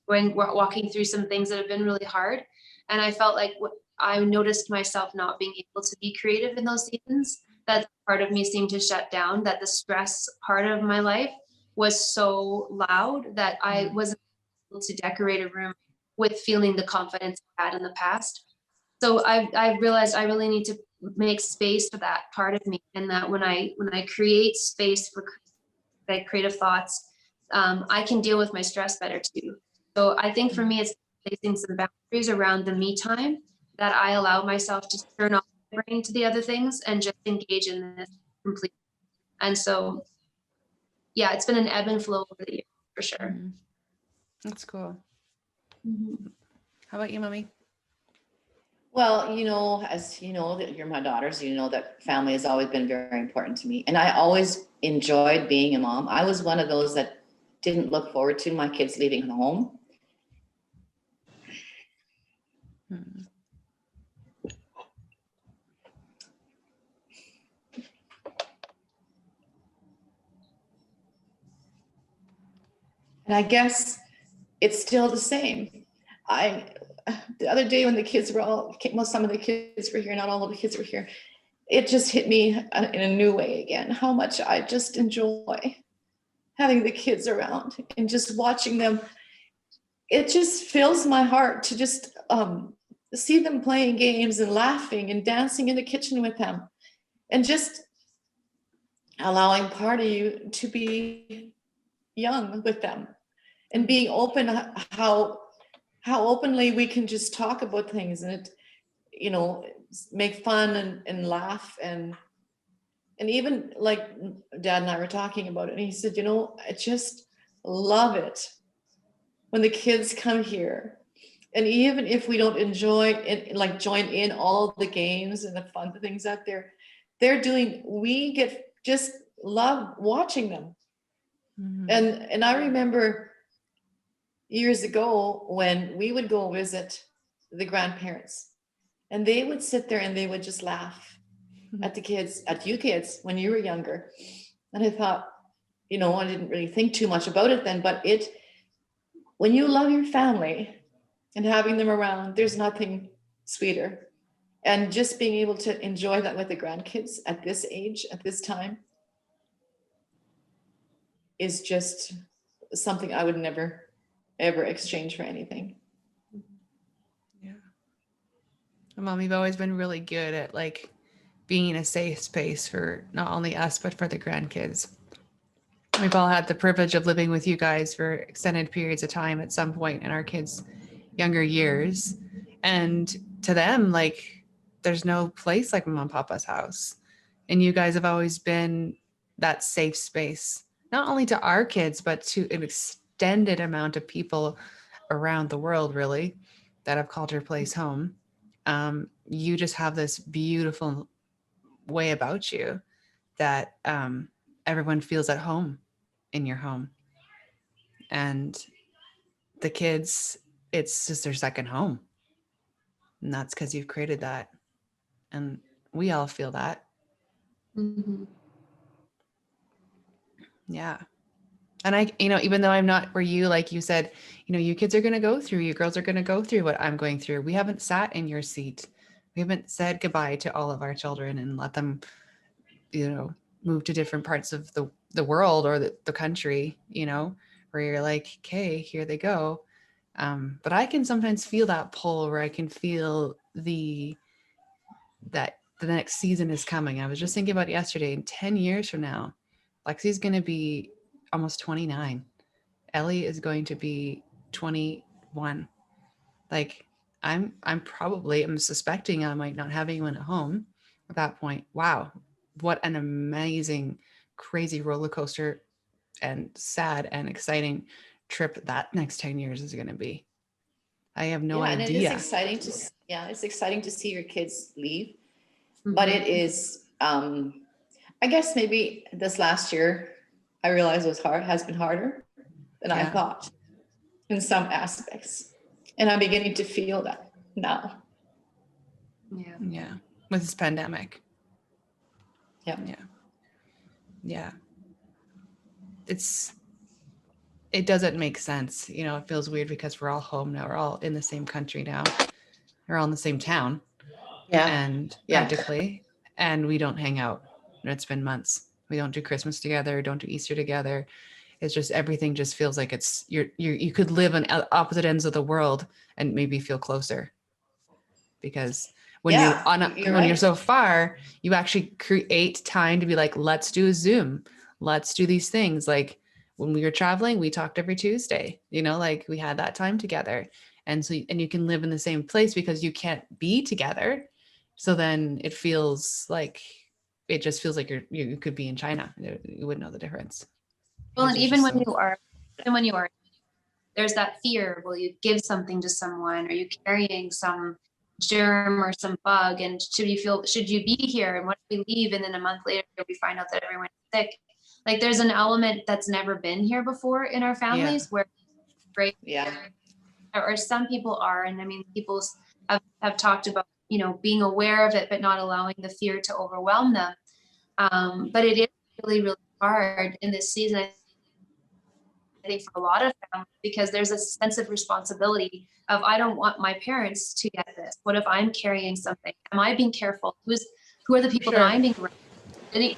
walking through some things that have been really hard. And I felt like I noticed myself not being able to be creative in those seasons. That part of me seemed to shut down, that the stress part of my life was so loud that I wasn't able to decorate a room with feeling the confidence I had in the past. So I've realized I really need to make space for that part of me, and that when I create space for like creative thoughts, I can deal with my stress better too. So I think for me, it's placing some boundaries around the me time, that I allow myself to turn off my brain to the other things and just engage in this completely. And so, yeah, it's been an ebb and flow over the years for sure. That's cool. Mm-hmm. How about you, Mommy? Well, you know, as you know, that you're my daughters, you know that family has always been very important to me. And I always enjoyed being a mom. I was one of those that didn't look forward to my kids leaving home. And I guess it's still the same. The other day when the kids were well, some of the kids were here, not all of the kids were here. It just hit me in a new way again, how much I just enjoy having the kids around and just watching them. It just fills my heart to just see them playing games and laughing and dancing in the kitchen with them, and just allowing part of you to be young with them, and being open, how openly we can just talk about things, and it, you know, make fun and laugh, and even like Dad and I were talking about it, and he said, you know, I just love it when the kids come here, and even if we don't enjoy it, like join in all the games and the fun things that they're doing, we get just love watching them. And I remember years ago when we would go visit the grandparents, and they would sit there and they would just laugh at the kids, at you kids when you were younger. And I thought, you know, I didn't really think too much about it then, but when you love your family and having them around, there's nothing sweeter. And just being able to enjoy that with the grandkids at this age, at this time, is just something I would never, ever exchange for anything. Yeah. Mom, you've always been really good at like being a safe space for not only us, but for the grandkids. We've all had the privilege of living with you guys for extended periods of time at some point in our kids' younger years. And to them, like, there's no place like Mom and Papa's house. And you guys have always been that safe space, not only to our kids, but to an extended amount of people around the world, really, that have called your place home. You just have this beautiful way about you that everyone feels at home in your home. And the kids, it's just their second home. And that's because you've created that. And we all feel that. Mm-hmm. Yeah. And I, you know, even though I'm not where you, like you said, you know, you kids are going to go through, you girls are going to go through what I'm going through. We haven't sat in your seat. We haven't said goodbye to all of our children and let them, you know, move to different parts of the world or the country, you know, where you're like, okay, here they go. But I can sometimes feel that pull where I can feel that the next season is coming. I was just thinking about it yesterday. In 10 years from now, Lexi's going to be almost 29. Ellie is going to be 21. Like I'm suspecting I might not have anyone at home at that point. Wow. What an amazing, crazy roller coaster and sad and exciting trip that next 10 years is going to be. I have no And it is idea. exciting it's exciting to see your kids leave. Mm-hmm. But it is, I guess maybe this last year, I realized has been harder than I thought in some aspects. And I'm beginning to feel that now. Yeah. Yeah. With this pandemic. Yeah. Yeah. Yeah. It doesn't make sense. You know, it feels weird because we're all home now. We're all in the same country now. We're all in the same town. Yeah. And practically, and we don't hang out. It's been months. We don't do Christmas together, don't do Easter together. It's just everything just feels like it's you could live on opposite ends of the world and maybe feel closer. Because when you're when you're so far, you actually create time to be like, let's do a Zoom. Let's do these things. Like when we were traveling, we talked every Tuesday, you know, like we had that time together. And so, and you can live in the same place because you can't be together. So then it feels like, it just feels like you could be in China. You wouldn't know the difference. Well, and even when you are, there's that fear, will you give something to someone? Are you carrying some germ or some bug? And should you be here? And what if we leave? And then a month later, we find out that everyone's sick. Like there's an element that's never been here before in our families where great. Yeah. Or some people are. And I mean, people have talked about, you know, being aware of it, but not allowing the fear to overwhelm them. But it is really, really hard in this season, I think, for a lot of families, because there's a sense of responsibility of, I don't want my parents to get this. What if I'm carrying something? Am I being careful? Who are the people that I'm being around?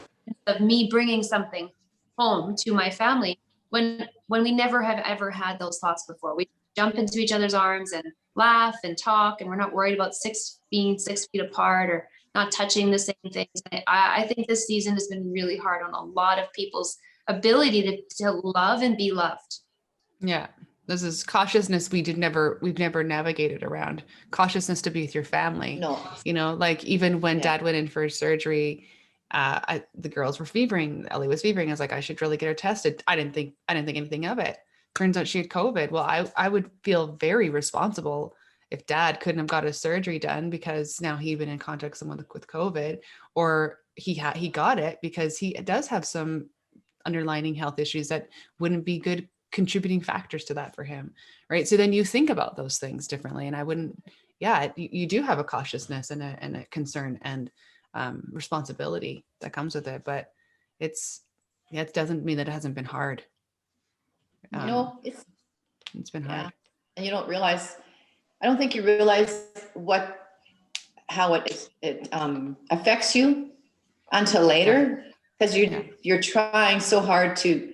Of me bringing something home to my family when we never have ever had those thoughts before. We jump into each other's arms and laugh and talk, and we're not worried about being 6 feet apart or not touching the same things. I think this season has been really hard on a lot of people's ability to love and be loved. Yeah. This is cautiousness we've never navigated around. Cautiousness to be with your family. No. You know, like even when Dad went in for surgery, the girls were fevering. Ellie was fevering. I was like, I should really get her tested. I didn't think anything of it. Turns out she had COVID. Well, I would feel very responsible if Dad couldn't have got his surgery done because now he'd been in contact with someone with COVID, or he got it because he does have some underlying health issues that wouldn't be good contributing factors to that for him. Right. So then you think about those things differently. And I wouldn't, you do have a cautiousness and a concern and responsibility that comes with it, but it doesn't mean that it hasn't been hard. It's been hard. And you don't realize, I don't think you realize how it affects you until later, because you're trying so hard to,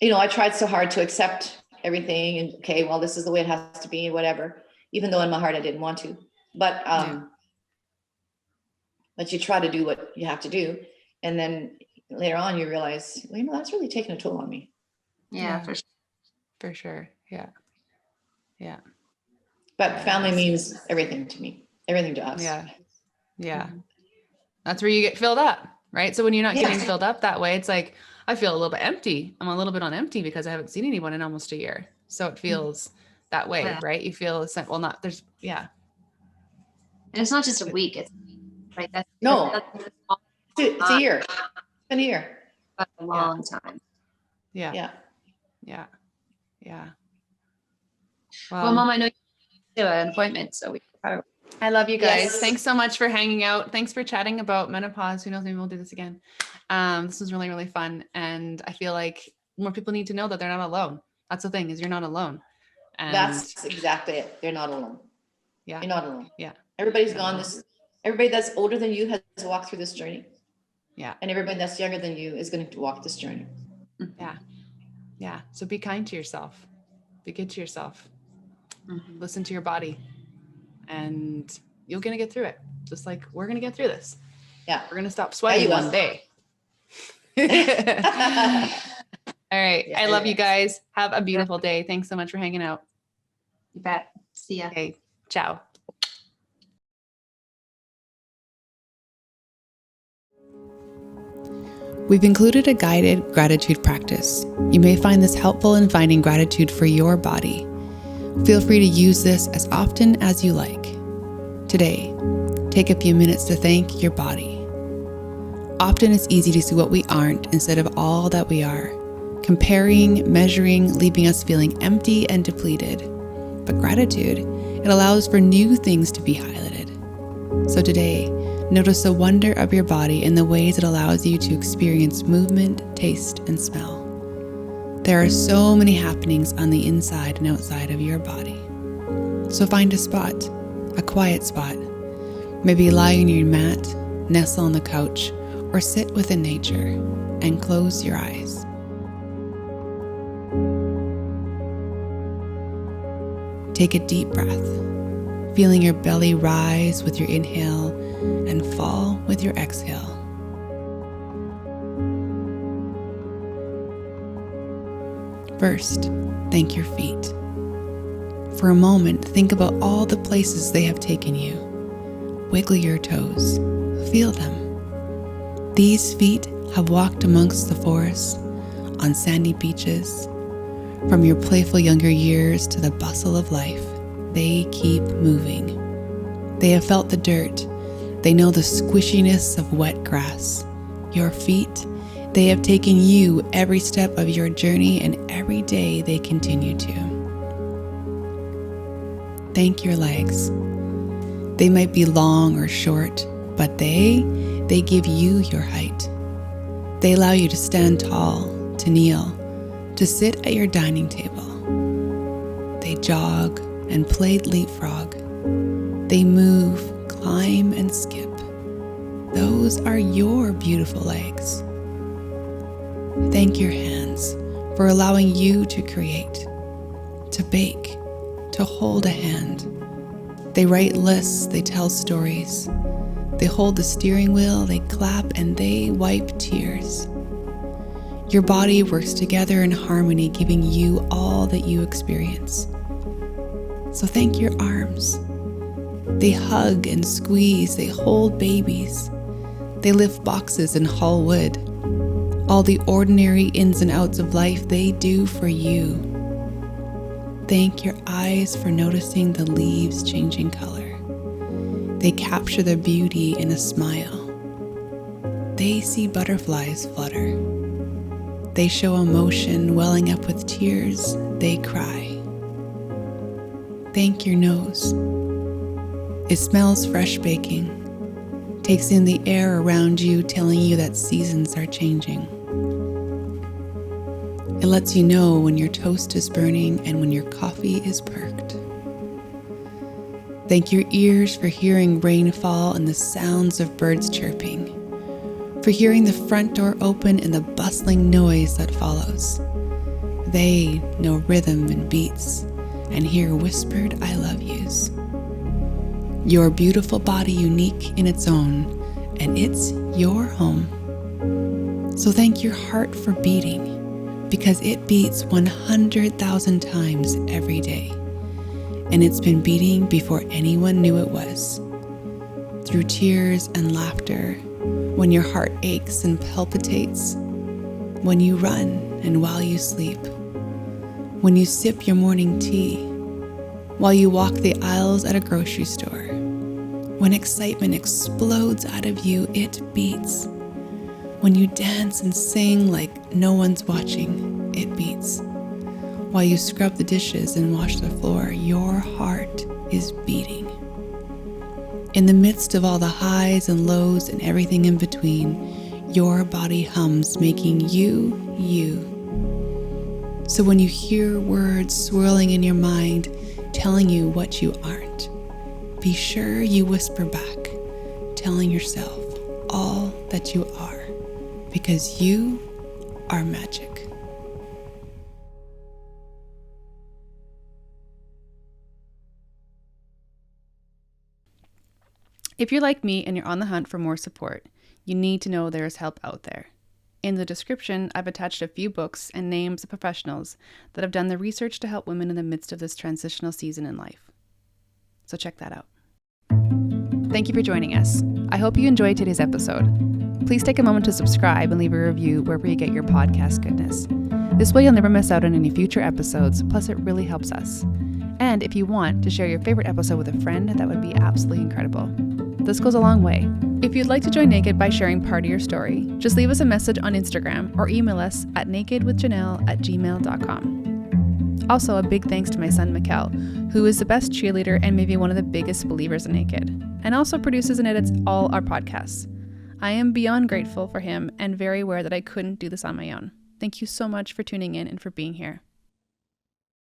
I tried so hard to accept everything and okay, well, this is the way it has to be, whatever, even though in my heart I didn't want to, but you try to do what you have to do. And then later on you realize, well, that's really taking a toll on me. Yeah. For sure. Yeah. Yeah. But family means everything to me, everything to us. Yeah. Yeah. Mm-hmm. That's where you get filled up, right? So when you're not getting filled up that way, it's like, I feel a little bit empty. I'm a little bit on empty because I haven't seen anyone in almost a year. So it feels that way, right? You feel, and it's not just a week. It's right. It's a year. It's been a year. That's a long time. Yeah. Well, Mom, I know you have an appointment, so I love you guys. Yes. Thanks so much for hanging out. Thanks for chatting about menopause. Who knows, maybe we'll do this again. This was really, really fun. And I feel like more people need to know that they're not alone. That's the thing, is you're not alone. And that's exactly it. They're not alone. Yeah. You're not alone. Yeah. Everybody's everybody that's older than you has walked through this journey. Yeah. And everybody that's younger than you is going to walk this journey. Yeah. Yeah. So be kind to yourself. Be good to yourself. Mm-hmm. Listen to your body. And you're going to get through it. Just like we're going to get through this. Yeah. We're going to stop sweating one day. All right. I love you guys. Have a beautiful day. Thanks so much for hanging out. You bet. See ya. Okay. Ciao. We've included a guided gratitude practice. You may find this helpful in finding gratitude for your body. Feel free to use this as often as you like. Today, take a few minutes to thank your body. Often it's easy to see what we aren't instead of all that we are, comparing, measuring, leaving us feeling empty and depleted. But gratitude, it allows for new things to be highlighted. So today, Notice the wonder of your body and the ways it allows you to experience movement, taste, and smell. There are so many happenings on the inside and outside of your body. So find a spot, a quiet spot. Maybe lie on your mat, nestle on the couch, or sit within nature and close your eyes. Take a deep breath, feeling your belly rise with your inhale and fall with your exhale. First, thank your feet. For a moment, think about all the places they have taken you. Wiggle your toes. Feel them. These feet have walked amongst the forest, on sandy beaches. From your playful younger years to the bustle of life, they keep moving. They have felt the dirt. They know the squishiness of wet grass. Your feet, they have taken you every step of your journey, and every day they continue to. Thank your legs. They might be long or short, but they give you your height. They allow you to stand tall, to kneel, to sit at your dining table. They jog and play leapfrog. They move, climb, and skip. Those are your beautiful legs. Thank your hands for allowing you to create, to bake, to hold a hand. They write lists, they tell stories. They hold the steering wheel, they clap, and they wipe tears. Your body works together in harmony, giving you all that you experience. So thank your arms. They hug and squeeze, they hold babies. They lift boxes and haul wood. All the ordinary ins and outs of life they do for you. Thank your eyes for noticing the leaves changing color. They capture the beauty in a smile. They see butterflies flutter. They show emotion welling up with tears. They cry. Thank your nose. It smells fresh baking, takes in the air around you, telling you that seasons are changing. It lets you know when your toast is burning and when your coffee is perked. Thank your ears for hearing rainfall and the sounds of birds chirping, for hearing the front door open and the bustling noise that follows. They know rhythm and beats and hear whispered I love yous. Your beautiful body unique in its own, and it's your home. So thank your heart for beating, because it beats 100,000 times every day. And it's been beating before anyone knew it was. Through tears and laughter, when your heart aches and palpitates, when you run and while you sleep, when you sip your morning tea, while you walk the aisles at a grocery store, when excitement explodes out of you, it beats. When you dance and sing like no one's watching, it beats. While you scrub the dishes and wash the floor, your heart is beating. In the midst of all the highs and lows and everything in between, your body hums, making you, you. So when you hear words swirling in your mind, telling you what you aren't, be sure you whisper back, telling yourself all that you are, because you are magic. If you're like me and you're on the hunt for more support, you need to know there is help out there. In the description, I've attached a few books and names of professionals that have done the research to help women in the midst of this transitional season in life. So check that out. Thank you for joining us. I hope you enjoyed today's episode. Please take a moment to subscribe and leave a review wherever you get your podcast goodness. This way you'll never miss out on any future episodes, plus it really helps us. And if you want to share your favorite episode with a friend, that would be absolutely incredible. This goes a long way. If you'd like to join Naked by sharing part of your story, just leave us a message on Instagram or email us at nakedwithjanelle@gmail.com. Also, a big thanks to my son, Mikkel, who is the best cheerleader and maybe one of the biggest believers in Naked, and also produces and edits all our podcasts. I am beyond grateful for him and very aware that I couldn't do this on my own. Thank you so much for tuning in and for being here.